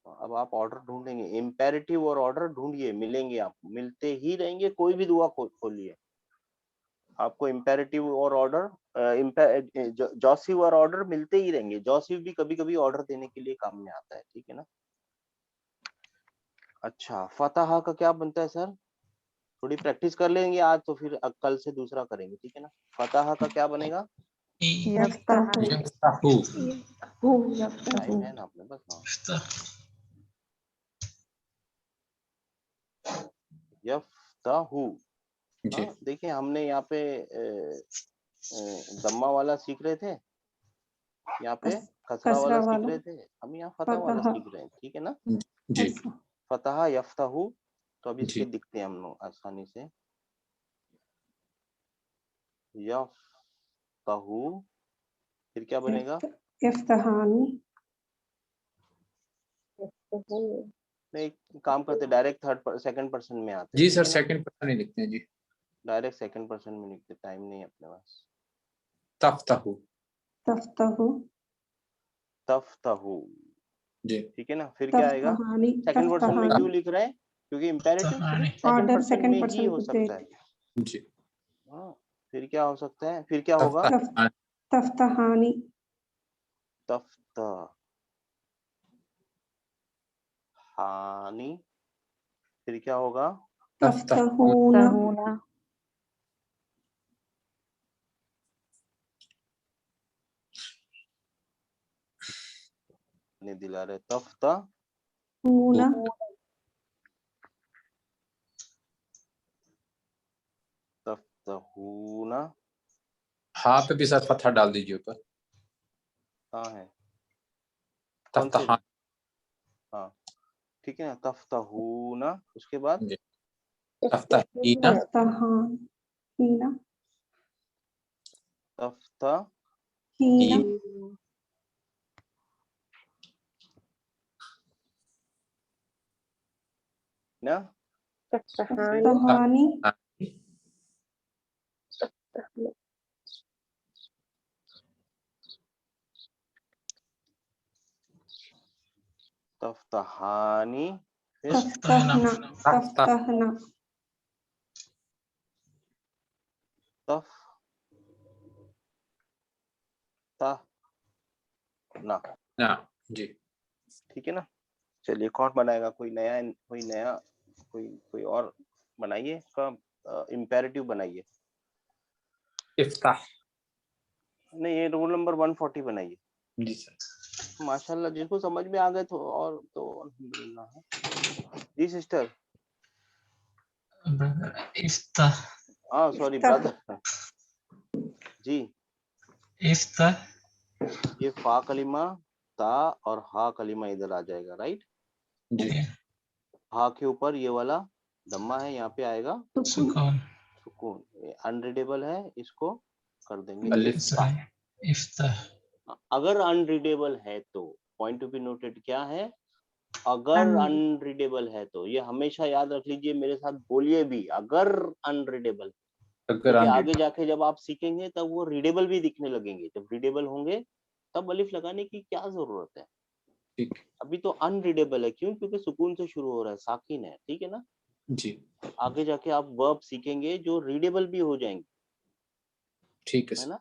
अब आप ऑर्डर ढूंढेंगे, इम्पेरेटिव और ऑर्डर ढूंढिए, मिलेंगे, आपको मिलते ही रहेंगे, कोई भी दुआ खोलिए, आपको इम्पेरेटिव और ऑर्डर, जॉसिव और ऑर्डर मिलते ही रहेंगे, जॉसिव भी कभी कभी ऑर्डर देने के लिए काम में आता है, ठीक है ना। अच्छा, फतहा का क्या बनता है सर, थोड़ी प्रैक्टिस कर लेंगे आज, तो फिर कल से दूसरा करेंगे, ठीक है ना। फतहा का क्या बनेगा, यफ्ताहु, यफ्ताहु टाइम है ना अपने पास, हाँ, यफ्ताहु, जी हाँ, देखिए हमने यहाँ पे दम्मा वाला सीख रहे थे, यहाँ पे कसरा कसरा वाला सीख वाला रहे थे, हम यहाँ फतह वाला फतहा सीख रहे हैं, ठीक है ना। जी अच्छा फतहा यफ्ताहु, तो अब इसके जी दिखते हैं हम लोग आसानी से, यफ्ताहु, फिर क्या बनेगा, यफ्तहानी नहीं एक काम करते, डायरेक्ट सेकंड पर्सन में आते हैं, जी ठीक सर है ना, सेकंड पर्सन ही लिखते हैं जी डायरेक्ट सेकंड पर्सन में लिखते, टाइम नहीं है अपने पास। तफ्ताहु तफ्तहु तफ्ताहु, जी ठीक है ना, फिर क्या आएगा, तफ्तहानी सेकंड पर्सन में तफ्तहानी क्यों लिख रहे हैं, क्योंकि इम्पेरेटिव कहानी सिर्फ सेकंड ऑर्डर पर्सन सेकंड में ही पर्सन हो को सकता है, देख जी हाँ, फिर क्या हो सकता है, फिर क्या होगा, तफ्ताह तफ्तहानी तफ्ता हानि, फिर क्या होगा, तफ्तहूना तहूना, ने दिला रहे, तफ्ता हूना तफ्तहूना, हाँ पे भी सर फतहा डाल दीजिए ऊपर कहाँ है, कौन से, तफ्ताह हाँ, ठीक है ना, तफ्तहूना, उसके बाद जी तफ्ताहीना तफ्तहानीना तफ्ता हीना ना, तफ्तहानी तफ्तहानी तफ्तहानी फिर तफ्तहना तफ्तहना तफ ता ना। ना जी। ठीक है ना। चलिए कौन बनाएगा, कोई नया कोई और बनाइए, इसका इम्पेरेटिव बनाइए। इफ्ताह। नहीं, ये रूल नंबर 140 बनाइए। जी सर। माशाल्लाह, जिसको समझ में आ गए तो और तो अल्हम्दुलिल्लाह है। जी सिस्टर। इफ्ताह हाँ सॉरी इफ्ताह ब्रदर। जी, इफ्ताह ये फा कलिमा, ता और हा कलिमा इधर आ जाएगा, राइट। जी हा के ऊपर ये वाला दम्मा है, यहाँ पे आएगा सुकून सुकून। ये अनरीडेबल है, इसको कर देंगे अलिफ इफ्ताह। इफ्ताह अगर अनरीडेबल है तो पॉइंट टू बी नोटेड क्या है, अगर अनरीडेबल है तो ये हमेशा याद रख लीजिए, मेरे साथ बोलिए भी, अगर अनरीडेबल, अगर क्योंकि हम आगे जाके जब आप सीखेंगे तब वो रीडेबल भी दिखने लगेंगे। जब रीडेबल होंगे तब अलिफ लगाने की क्या जरूरत है। ठीक अभी तो अनरीडेबल है, क्यों? क्योंकि सुकून से शुरू हो रहा है, साकिन है, ठीक है ना। जी आगे जाके आप वर्ब सीखेंगे जो रीडेबल भी हो जाएंगे, ठीक है है सर। ना।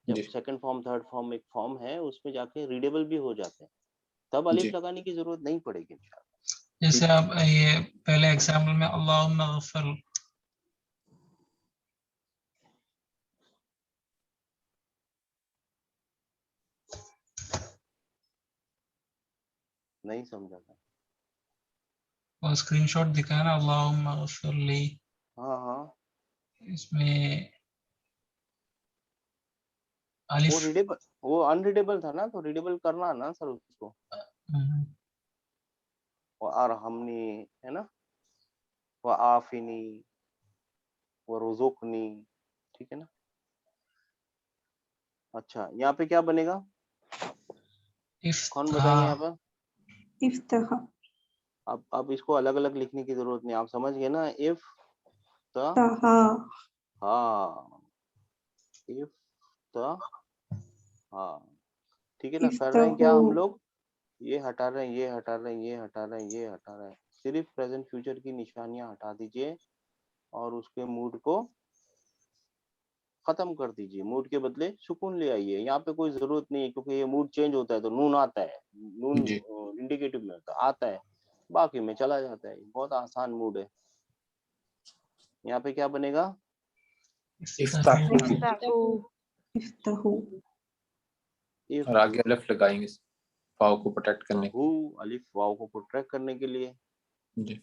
जब जी सेकंड फॉर्म थर्ड फॉर्म एक फॉर्म है उसमें जाके रीडेबल भी हो जाते हैं, तब जी अलिफ लगाने की जरूरत नहीं पड़ेगी इंशाल्लाह। जैसे आप ये पहले एग्जाम्पल में अल्लाहुम्मा गफर नहीं समझा था। और स्क्रीनशॉट दिखाया ना अल्लाहुम्मा गफर ली, हाँ हाँ, इसमें वो अलिफ रीडेबल, वो अनरीडेबल था ना, तो रीडेबल करना ना सर उसको। वो अरहमनी है ना, वो आफिनी, वो रुजुकनी, ठीक है ना। अच्छा, यहाँ पे क्या बनेगा, कौन बताएंगे यहाँ पर। इफ्तह अब इसको अलग अलग लिखने की जरूरत नहीं, आप समझ गए ना। इफ त तहा हाँ, इफ त हाँ, ठीक है ना। कर रहे हैं इफ्तहू क्या हम लोग, ये हटा रहे हैं, ये हटा रहे हैं, ये हटा रहे हैं, ये हटा रहे हैं, सिर्फ प्रेजेंट फ्यूचर की निशानियां हटा दीजिए और उसके मूड को खत्म कर दीजिए। मूड के बदले सुकून ले आइए। यहाँ पे कोई जरूरत नहीं है, क्योंकि ये मूड चेंज होता है तो नून आता है, नून जी इंडिकेटिव में आता है, बाकी में चला जाता है। बहुत आसान मूड है। यहाँ पे क्या बनेगा, इफ्ताह इफ्तहू इफ और आगे अलिफ लगाएंगे फाव को प्रोटेक्ट करने के तहू, अलिफ वाव को प्रोटेक्ट करने के लिए, लिए। जी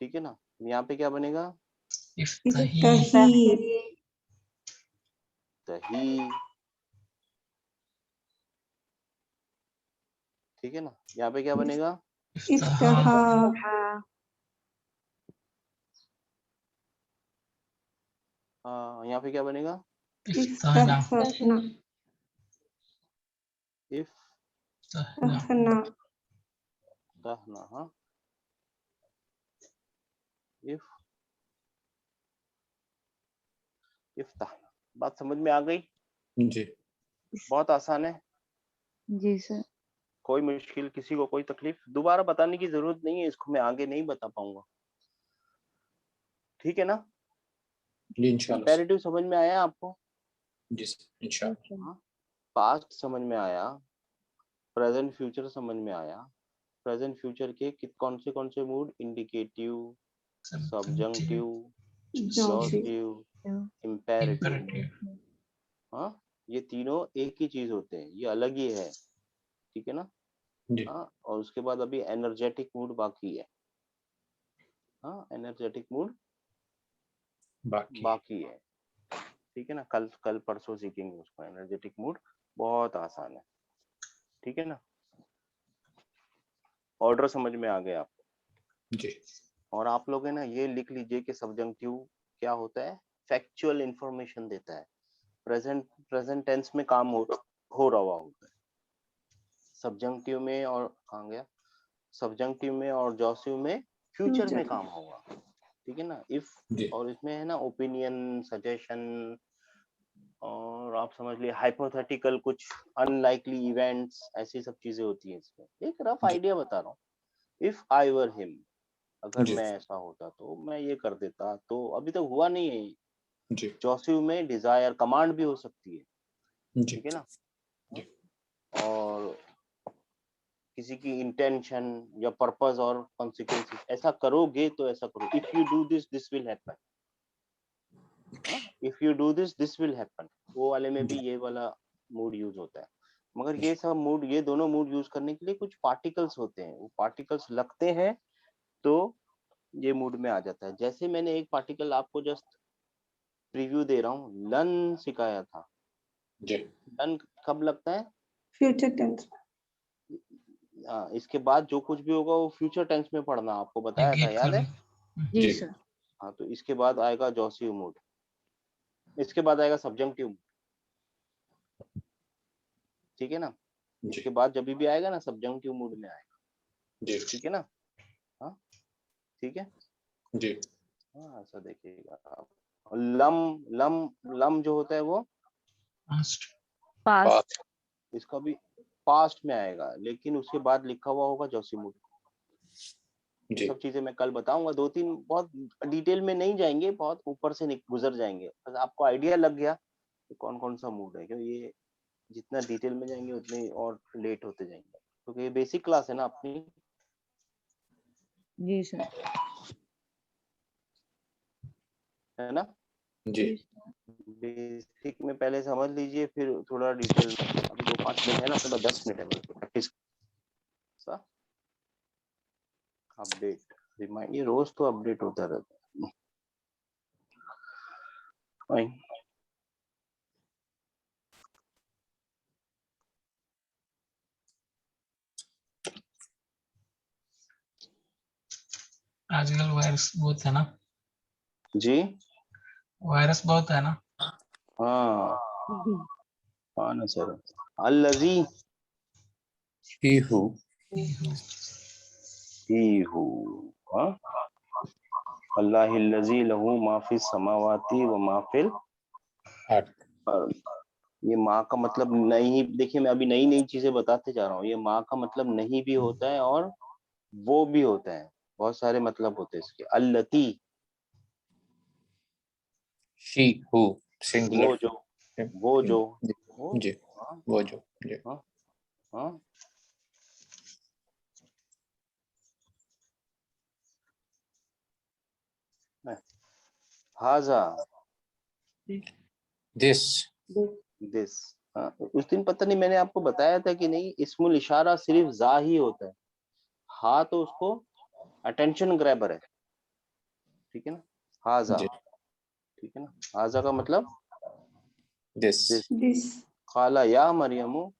ठीक है ना। यहाँ पे क्या बनेगा, इफ्ताही इफ्तही तही, ठीक है ना। यहाँ पे क्या बनेगा, इफ्तहा यहाँ पे क्या बनेगा, इफ्तहना इफ्तहना इफ तहना तहना, हाँ, इफ इफ्ताहना। बात समझ में आ गई, जी बहुत आसान है। जी सर। कोई मुश्किल, किसी को कोई तकलीफ, दोबारा बताने की जरूरत नहीं है, इसको मैं आगे नहीं बता पाऊंगा, ठीक है ना। जी इंशाल्लाह सर। इम्पेरेटिव समझ में आया आपको, जी सर इंशाल्लाह। पास्ट समझ में आया, प्रेजेंट फ्यूचर समझ में आया। प्रेजेंट फ्यूचर के कौन से मूड, इंडिकेटिव, सबजंक्टिव, जॉसिव जॉसिव, इम्पेरेटिव, इम्पेरेटिव हाँ, ये तीनों एक ही चीज होते हैं, ये अलग ही है, ठीक है ना। जी हाँ, और उसके बाद अभी एनर्जेटिक मूड बाकी है। हाँ, एनर्जेटिक मूड बाकी है, ठीक है ना। कल परसों सीखेंगे उसको। एनर्जेटिक मूड बहुत आसान है, ठीक है ना। ऑर्डर समझ में आ गया आपको। जी और आप लोग है ना, ये लिख लीजिए कि सबजंक्टिव क्या होता है, फैक्चुअल इंफॉर्मेशन देता है, प्रेजेंट टेंस में काम हो रहा होता है। सबजंक्टिव में और कहाँ गया, सबजंक्टिव में और जॉसिव में फ्यूचर में काम होगा, ठीक है ना, इफ, जी और इसमें है ना ओपिनियन, सजेशन, और आप समझ लिए हाइपोथेटिकल, कुछ अनलाइकली इवेंट्स, ऐसी सब चीजें होती हैं इसमें। एक रफ जी आइडिया बता रहा हूँ। इफ आई वर हिम, अगर जी मैं ऐसा होता तो मैं ये कर देता, तो अभी तक हुआ नहीं है। जी जॉसिव में डिजायर कमांड भी हो सकती है, जी ठीक है ना। जी और किसी की इंटेंशन या पर्पस और कॉन्सिक्वेंसेस, ऐसा करोगे तो ऐसा करो, if you do this this will happen, if you do this this will happen, वो वाले में भी ये वाला मूड यूज होता है। मगर ये सब मूड, ये दोनों मूड यूज करने के लिए कुछ पार्टिकल्स होते हैं, वो पार्टिकल्स लगते हैं तो ये मूड में आ जाता है। जैसे मैंने एक पार्टिकल आपको जस्ट प्रीव्यू दे रहा हूँ, लन सिखाया था। जी लन कब लगता है? Future tense. इसके बाद जो कुछ भी होगा वो फ्यूचर टेंस में पढ़ना, आपको बताया था, याद है? जी जी सर। हाँ, तो इसके बाद आएगा जॉसिव मूड, इसके बाद आएगा सब्जंक्टिव मूड, ठीक है ना। जी इसके बाद जब भी आएगा ना सब्जंक्टिव मूड में आएगा, जी ठीक है ना। हाँ ठीक है, जी हाँ ऐसा देखिएगा आप। और लम, लम लम जो होता है वो पास्ट। पास्ट। इसका भी पास्ट में आएगा, लेकिन उसके बाद लिखा हुआ होगा जॉसिव मूड। ये जी सब चीजें मैं कल बताऊंगा, 2-3, बहुत डिटेल में नहीं जाएंगे, बहुत ऊपर से गुजर जाएंगे, बस आपको आइडिया लग गया कि कौन कौन सा मूड है। क्योंकि ये जितना डिटेल में जाएंगे उतने और लेट होते जाएंगे, क्योंकि ये बेसिक क्लास है ना अपनी। जी सर। है ना, जी बेसिक में पहले समझ लीजिए, फिर थोड़ा डिटेल में। अभी 2-5 मिनट है ना, तो 10 मिनट है बस प्रैक्टिस। अपडेट रिमाइंड, ये रोज तो अपडेट होता रहता है। Fine. आजकल वायरस बहुत है ना, जी वायरस बहुत है ना। हाँ हाँ ना सर। अल्लज़ी, ही हु ही हु, हाँ, अल्लाहिल्लज़ी लहू मा फिस समावाती व मा फिल अर्द। ये माँ का मतलब नहीं, देखिए मैं अभी नई नई चीजें बताते जा रहा हूँ। ये माँ का मतलब नहीं भी होता है और वो भी होता है, बहुत सारे मतलब होते हैं इसके। अल्लती, शी हु सिंगुलर वो जो, वो जो, जी वो, जी हाँ वो जो जी हाँ हाँ। हाजा, दिस दिस, हाँ। उस दिन पता नहीं मैंने आपको बताया था कि नहीं, इस्मुल इशारा सिर्फ जा ही होता है, हा तो उसको अटेंशन ग्रैबर है, ठीक है ना। हाजा, जी ठीक है ना, हाजा का मतलब दिस दिस। दिस। खाला या मरियमु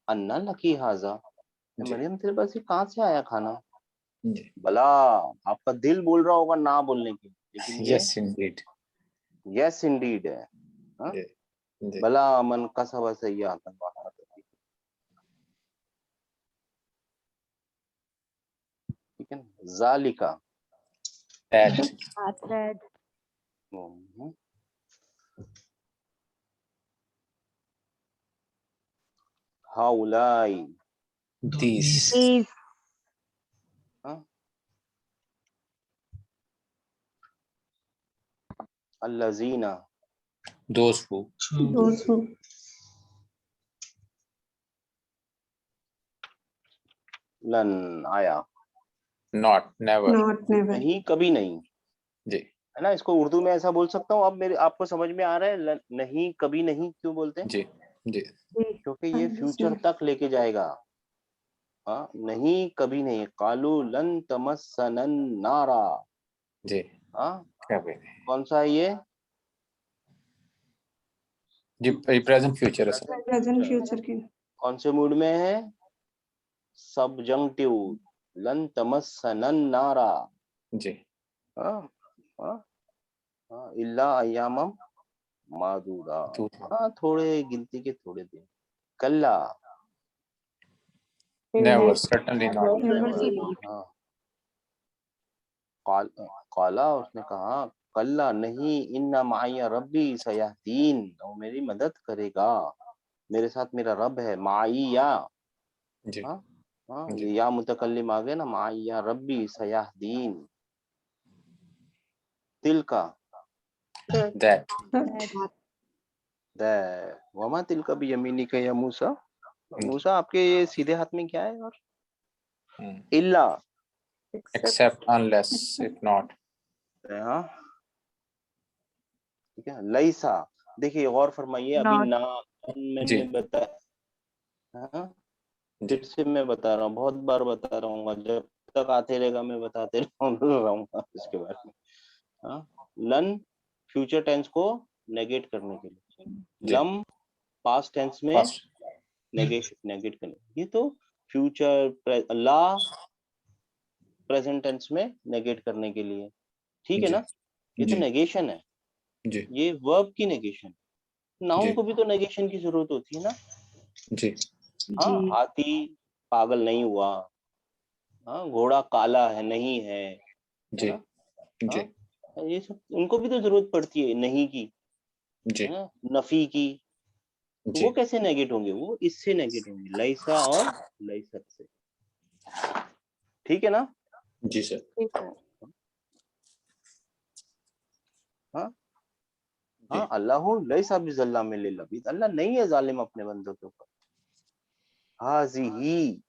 अन्ना लकी हाजा, जी मरियम तेरे पास ये कहाँ से आया खाना? जी भला आपका दिल बोल रहा होगा ना बोलने की, लेकिन ये यस इंडीड यस इंडीड है। हाँ? जी जी भला मन कसब सय्यातन, ठीक है ना। जालिका, दैट हाउलाई, दिस हाँ, अल्लज़ीना, दोस हु दोस हु। लन आया, नॉट नेवर नॉट नेवर। नहीं कभी नहीं, जी है ना। इसको उर्दू में ऐसा बोल सकता हूँ, अब मेरे आपको समझ में आ रहा है नहीं कभी नहीं क्यों बोलते हैं? जी जी क्योंकि ये फ्यूचर तक लेके जाएगा। हाँ, नहीं कभी नहीं। कालू लन तमस्सनन नारा, जी हाँ, कभी नहीं कौन सा है ये? जी प्रेजेंट फ्यूचर है सर प्रेजेंट फ्यूचर के। कौन से मूड में है? सब्जंक्टिव, लन तमस्सनन नारा, जी हाँ हाँ हाँ, इल्ला अय्यामम मादूदा, तो हाँ, थोड़े गिनती के थोड़े दिन। कल्ला, never certainly not never say. हाँ, काला उसने कहा कल्ला नहीं इन्ना माया रब्बी सयहदीन, वो मेरी मदद करेगा, मेरे साथ मेरा रब है। माइया, जी हाँ हाँ, जी ये या मुतकल्लिम आ गया ना, माइया रब्बी सयहदीन। तिल का that वमा तिल का भी यमीनी का या मूसा, मूसा आपके ये सीधे हाथ में क्या है? और इल्ला, except unless if not हाँ ठीक है। लईसा, देखिए गौर फरमाइए, अभी Not. ना जी मैंने बताया, हाँ जी फिर से मैं बता रहा हूँ, बहुत बार बता रहा हूँ, जब तक आते रहेगा मैं बताते रहूंगा इसके बारे में। हाँ, लन फ्यूचर टेंस को नेगेट करने के लिए, जी लम पास्ट टेंस में first नेगेट करने, ये तो फ्यूचर ला प्रेजेंट टेंस में नेगेट करने के लिए, ठीक है जी ना? ये तो जी नेगेशन है, जी ये वर्ब की नेगेशन। नाउन जी को भी तो नेगेशन की जरूरत होती है ना। जी हाँ, जी हाथी पागल नहीं हुआ, हाँ घोड़ा काला है नहीं है जी ना, जी हाँ ये सब उनको भी तो जरूरत पड़ती है नहीं की, जी है ना, नफी की, तो जी वो कैसे नेगेट होंगे? वो इससे नेगेट होंगे, लैसा और लैसत से, ठीक है ना? जी सर ठीक है। हाँ जी हाँ, अल्लाह लैसा बिज़ल्लाम लिल अबीद, अल्लाह नहीं है जालिम अपने बंदों के ऊपर। हाज़िही,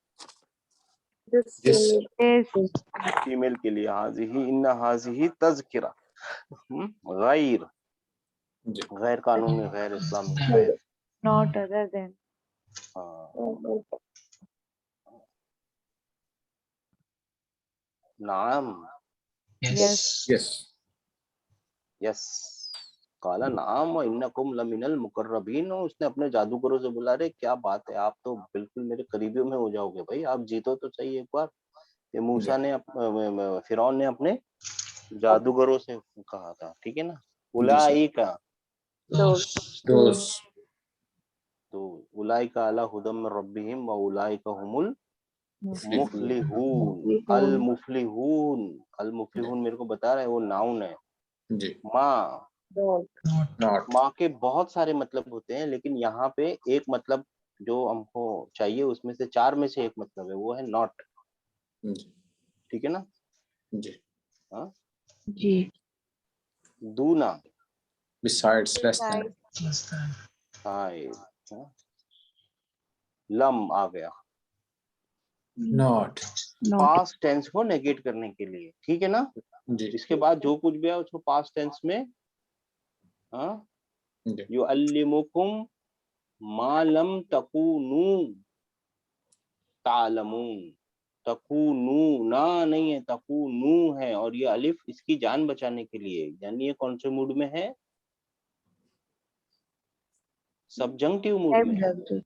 This जिस Yes. फीमेल के लिए हाज़िही, इन्ना हाज़िही तज़किरा, गैर जी गैर कानूनी, गैर इस्लामी, गैर, Not other than. हाँ नाम, Yes. yes यस, काला नाम व इन्नकुम लमिनल मुकर्रबीन, उसने अपने जादूगरों से बोला, रे क्या बात है, आप तो बिल्कुल मेरे करीबियों में हो जाओगे भाई, आप जीतो तो सही एक बार। ये मूसा ने फिरौन ने अपने जादूगरों से कहा था, ठीक है ना? जी सर उलाई का, those. those तो उलाई का अला हुदम मिन रब्बिहिम व उलाई का हुमुल मुफलिहून। अल मुफलिहून, अल मुफलिहून मेरे को बता रहा है वो नाउन है। जी माँ, Dog. Not. not माँ के बहुत सारे मतलब होते हैं, लेकिन यहाँ पे एक मतलब जो हमको चाहिए उसमें से चार में से एक मतलब है, वो है नॉट, जी ठीक है ना? जी हाँ, जी दूना, besides less than Less than. Side, हाँ? लम आ गया not Not. पास्ट टेंस को नेगेट करने के लिए, ठीक है ना? जी इसके बाद जो कुछ भी है उसको पास्ट टेंस में, हाँ, जी युअल्लिमुकुम मा लम तकूनू तालमून, तकूनू ना नहीं है, तकूनू है, और ये अलिफ इसकी जान बचाने के लिए, यानी ये कौन से मूड में है? सब्जंक्टिव मूड में है। Subject.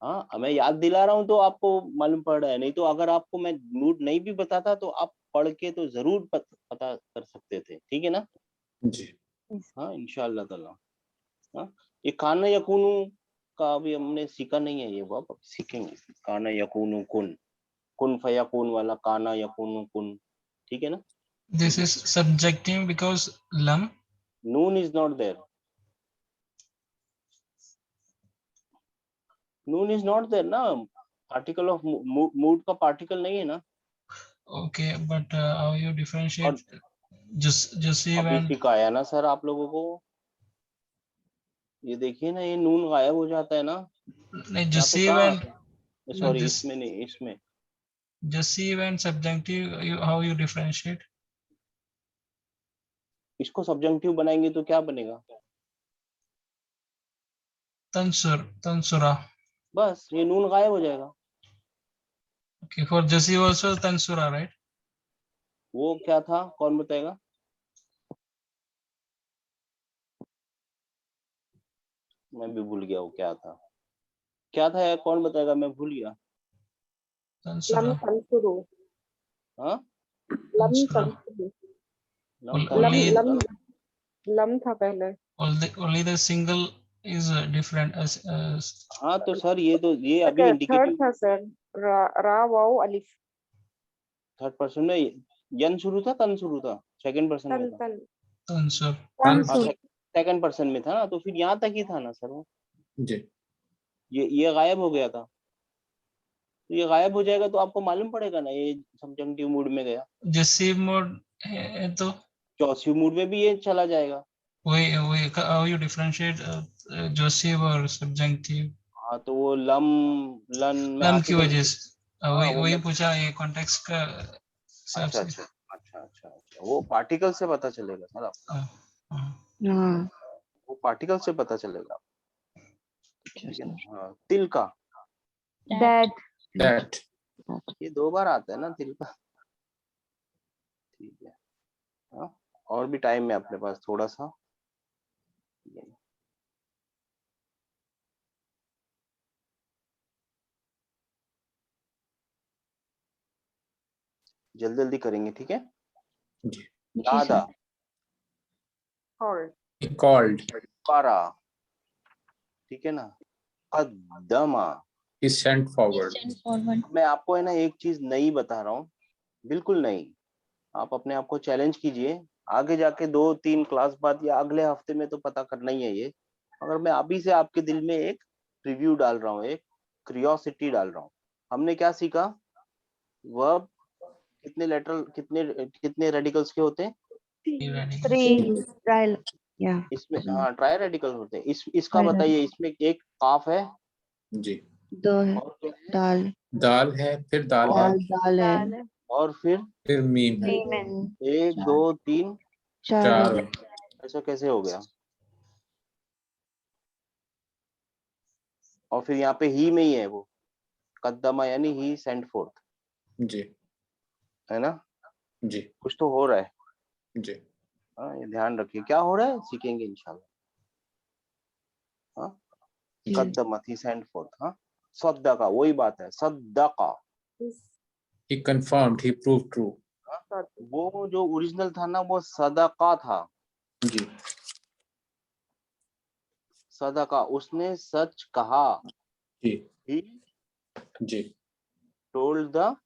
हाँ, मैं याद दिला रहा हूँ तो आपको मालूम पड़ रहा है, नहीं तो अगर आपको मैं मूड नहीं भी बताता तो आप पढ़ के तो जरूर पता कर सकते थे, ठीक है ना? जी हाँ इंशाअल्लाह ताला। हाँ, ये काना यकूनू का अभी हमने सीखा नहीं है, ये अब सीखेंगे। काना यकूनू कुन, कुन फयकून वाला काना यकूनू कुन, ठीक है ना? This is subjective because lam. नून इज नॉट देयर, नून इज नॉट देयर ना, पार्टिकल ऑफ मूड का पार्टिकल नहीं है ना। Okay, but how you और differentiate Jasiv अभी and सिखाया ना सर आप लोगों को, ये देखिए ना, ये नून गायब हो जाता है ना यहाँ पे, Jasiv कहाँ, and सॉरी this इसमें नहीं, इसमें Jasiv and subjunctive. How you differentiate? इसको सब्जंक्टिव बनाएंगे तो क्या बनेगा? Tansura. बस ये नून गायब हो जाएगा। Okay, for Jasiv also Tansura, right? वो क्या था, कौन बताएगा? मैं भी भूल गया वो क्या था, क्या था यार, कौन बताएगा? मैं भूल गया। Lam Tansura. tansuru. हाँ, Lam Tansura. tansuru. Lump Lam Only lam तंसुर, lam था पहले. only the single is different as हाँ तो सर ये तो ये अभी अच्छा थर्ड इंडिकेटिव था सर. रा रा वाव अलिफ. थर्ड पर्सन में यन शुरू था तन शुरू था, सेकंड पर्सन में तन था। तन आंसर तन हाँ, सेकंड पर्सन में था ना, तो फिर यहाँ तक ही था ना सर वो। जी ये गायब हो गया था, तो ये गायब हो जाएगा तो आपको मालूम पड़ेगा ना ये सबजंक्टिव मूड में गया। जैसे मोड है तो जॉसिव मूड में भी ये चला जाएगा। वही हाउ यू डिफरेंशिएट जोसेफ और सब्जेक्टिव। हाँ, तो वो लम लन में लम की आर्टिकल। वजह से हाँ, वही वो वही मैं, पूछा, ये कॉन्टेक्स्ट का हिसाब अच्छा से। अच्छा अच्छा अच्छा अच्छा, वो पार्टिकल से पता चलेगा सर आपको, हाँ, हाँ। हाँ वो पार्टिकल से पता चलेगा, ठीक है ना। हाँ, तिल का, दैट दैट ये 2 बार आता है ना तिल का, ठीक है। हाँ, और भी टाइम है अपने पास थोड़ा सा, जल्दी जल्दी करेंगे, ठीक है। जी दादा, कॉल्ड कॉल्ड पारा, ठीक है ना। कद्दमा, ही सेंट फॉरवर्ड मैं आपको है ना एक चीज नई बता रहा हूँ, बिल्कुल नहीं। आप अपने आप को चैलेंज कीजिए, आगे जाके 2-3 क्लास बाद या अगले हफ्ते में तो पता करना ही है ये। अगर मैं अभी से आपके दिल में एक रिव्यू डाल रहा हूँ, एक क्यूरियोसिटी डाल रहा हूँ। हमने क्या सीखा, वर्ब कितने लेटर कितने कितने रेडिकल्स के होते हैं, 3 ट्रायल या इसमें हाँ ट्राई रेडिकल होते हैं। इसका बताइए, इसमें एक काफ है, जी 2 है, और क्या है? दाल दाल है, फिर दाल है, दाल है, और फिर मीम है, 1 2 3, 4 4 है। है। ऐसा कैसे हो गया। और फिर यहाँ पे ही में ही है वो कद्दमा, यानी ही सेंट फोर्थ, जी है ना। जी कुछ तो हो रहा है। जी हाँ, ये ध्यान रखिए क्या हो रहा है, सीखेंगे इंशाल्लाह। हाँ, कद्दमा ही सेंट फोर्थ, हाँ। सद्दका, वही बात है, सद्दका। he confirmed, he proved true। वो जो ओरिजिनल था ना वो सदका था, जी सदका, उसने सच कहा। जी ही जी टोल्ड द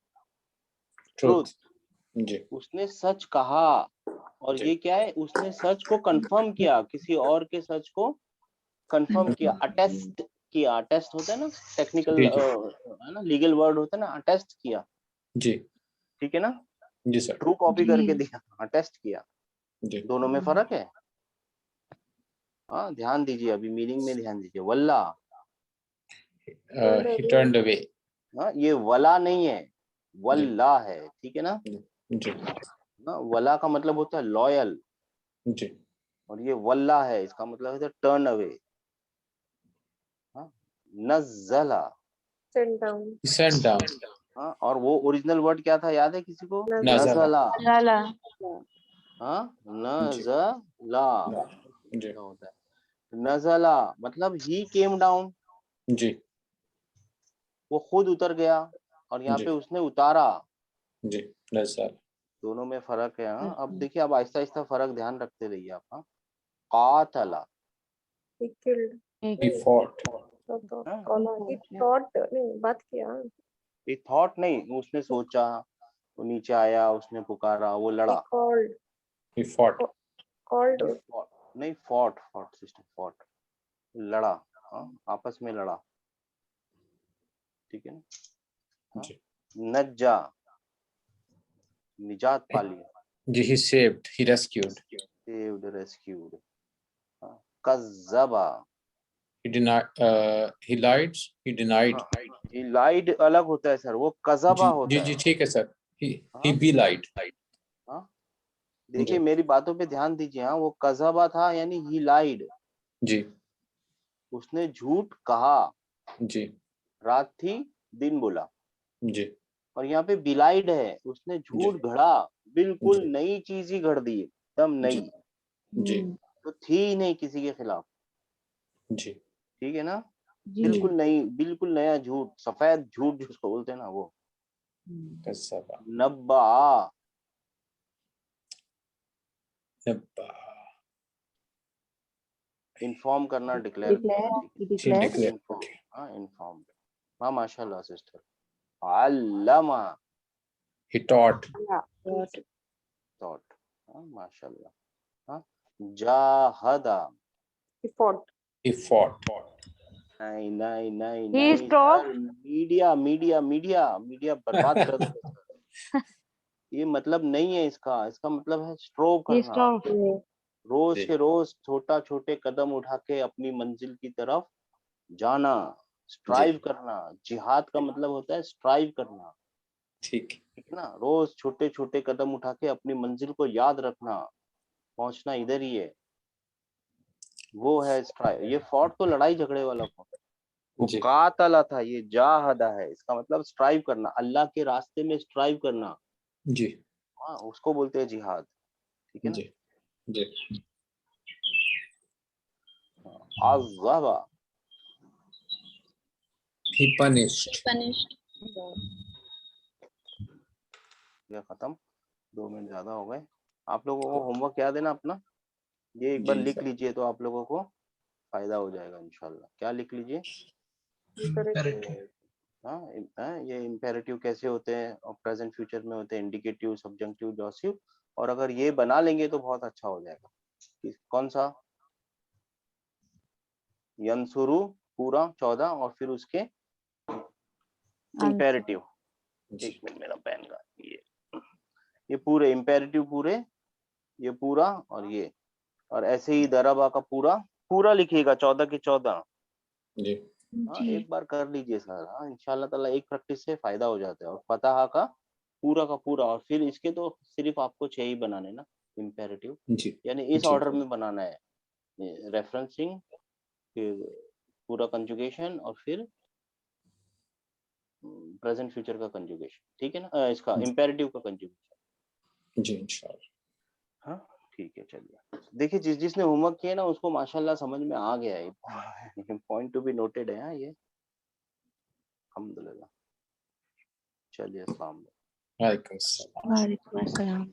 ट्रूथ। ट्रूथ, जी उसने सच कहा। और जी ये क्या है, उसने सच को कंफर्म किया, किसी और के सच को कंफर्म किया, अटेस्ट किया। अटेस्ट होता है ना, टेक्निकल जी जी है ना, लीगल वर्ड होता है ना, अटेस्ट किया, जी ठीक है ना। जी सर ट्रू कॉपी करके दिया, अटेस्ट किया, जी दोनों में फर्क है। हाँ, ध्यान दीजिए, अभी मीनिंग में ध्यान दीजिए। वल्ला, he turned away। हाँ, ये वला नहीं है, वल्ला है, ठीक है ना। जी हाँ, वला का मतलब होता है लॉयल, जी और ये वल्ला है, इसका मतलब है टर्न अवे। हाँ, नज़ला, sent down he sent down। हाँ, और वो ओरिजिनल वर्ड क्या था, याद है किसी को, नज़ला। नज़ला। नाला हाँ, जी नज़ला जी क्या होता है, नज़ला मतलब ही केम डाउन, जी वो खुद उतर गया, और यहाँ जी पे उसने उतारा, जी नज़ला। दोनों में फर्क है। हाँ, अब देखिए, अब आहिस्ता आहिस्ता फर्क ध्यान रखते रहिए आप। हाँ, कातला, he killed he fought। he thought नहीं बात किया ये थॉट नहीं, उसने सोचा, वो नीचे आया, उसने पुकारा, वो he लड़ा। he fought। called नहीं, फॉट, फॉट सिस्टर, फॉट, लड़ा। हाँ, आपस में लड़ा, ठीक है ना। हाँ, जी नज्जा, निजात पाली, जी he saved, he rescued। Saved, rescued. हाँ, कज़्ज़बा, he denied, he lied, he denied। हाँ, ये लाइड अलग होता है सर, वो कज़बा जी जी होता जी है। ठीक है सर। he हाँ, be lied। हाँ, देखिए जी मेरी बातों पे ध्यान दीजिए। हाँ, वो कज़बा था, यानी ही लाइड, जी उसने झूठ कहा। जी रात थी, दिन बोला। जी और यहाँ पे बिलाइड है, उसने जी झूठ गढ़ा, बिल्कुल जी नई चीज ही गढ़ दी, एकदम नई, जी जी तो थी ही नहीं किसी के खिलाफ, जी ठीक है ना। जी बिल्कुल नई, बिल्कुल नया झूठ, सफेद झूठ जिसको बोलते हैं ना वो। कज़्ज़बा। नब्बा, नब्बा, इन्फॉर्म करना, डिक्लेयर करना, ठीक he है। declared। इन्फॉर्म, हाँ, इन्फॉर्म। हाँ, माशाल्लाह sister. Allama, he taught। thought. माशाल्लाह. हाँ, जाहदा. He fought. He fought. नहीं नहीं नहीं He नहीं stopped. Sir, media media media media बर्बाद कर दो. ये मतलब नहीं है इसका. इसका मतलब है स्ट्रोव He करना. stopped. रोज जी. के रोज छोटा छोटे कदम उठा के अपनी मंजिल की तरफ जाना, स्ट्राइव करना. जिहाद का मतलब होता है स्ट्राइव करना. ठीक. ठीक है ना. रोज छोटे छोटे कदम उठा के अपनी मंजिल को याद रखना, पहुंचना इधर ही है, वो है स्ट्राइव. ये फॉट तो लड़ाई झगड़े वाला फॉट. वो जी. कातला था, ये जाहदा है. इसका मतलब स्ट्राइव करना, अल्लाह के रास्ते में स्ट्राइव करना. जी. हाँ, उसको बोलते हैं जिहाद. ठीक है ना. जी. जी. अज़्ज़बा. He punished. ये खत्म. 2 मिनट ज्यादा हो गए. आप लोगों को होमवर्क याद है ना अपना. ये एक बार जी, लिख सर. लीजिए तो आप लोगों को फायदा हो जाएगा इंशाल्लाह. क्या लिख लीजिए. Imperative. हाँ, ये इम्पेरेटिव कैसे होते हैं और प्रेजेंट फ्यूचर में होते हैं इंडिकेटिव, सब्जंक्टिव, जॉसिव. और अगर ये बना लेंगे तो बहुत अच्छा हो जाएगा. कौन सा. यंसुरु पूरा 14 और फिर उसके इम्पेरेटिव. एक मिनट मेरा पेन का. ये पूरे इम्पेरेटिव पूरे, ये पूरा और ये. और ऐसे ही दरबा का पूरा पूरा लिखिएगा 14 के 14. जी. हाँ, एक बार कर लीजिए सर. हाँ, इंशाल्लाह ताला एक प्रैक्टिस से फायदा हो जाता है. और फतहा का पूरा और फिर इसके तो सिर्फ आपको 6 ही बनाने ना इम्पेरेटिव. जी. यानी इस जी. ऑर्डर में बनाना है. रेफरेंसिंग, फिर पूरा कंजुगेशन और फिर प्रेजेंट फ्यूचर का कंजुगेशन. ठीक है ना. इसका इम्पेरेटिव का कंजुगेशन. जी इंशाल्लाह. हाँ ठीक है. चलिए देखिए, जिसने होमवर्क किया ना उसको माशाल्लाह समझ में आ गया है. पॉइंट टू बी नोटेड है. हाँ, ये अल्हम्दुलिल्लाह. चलिए अस्सलाम वालेकुम. वालेकुम अस्सलाम. वालेकुम अस्सलाम.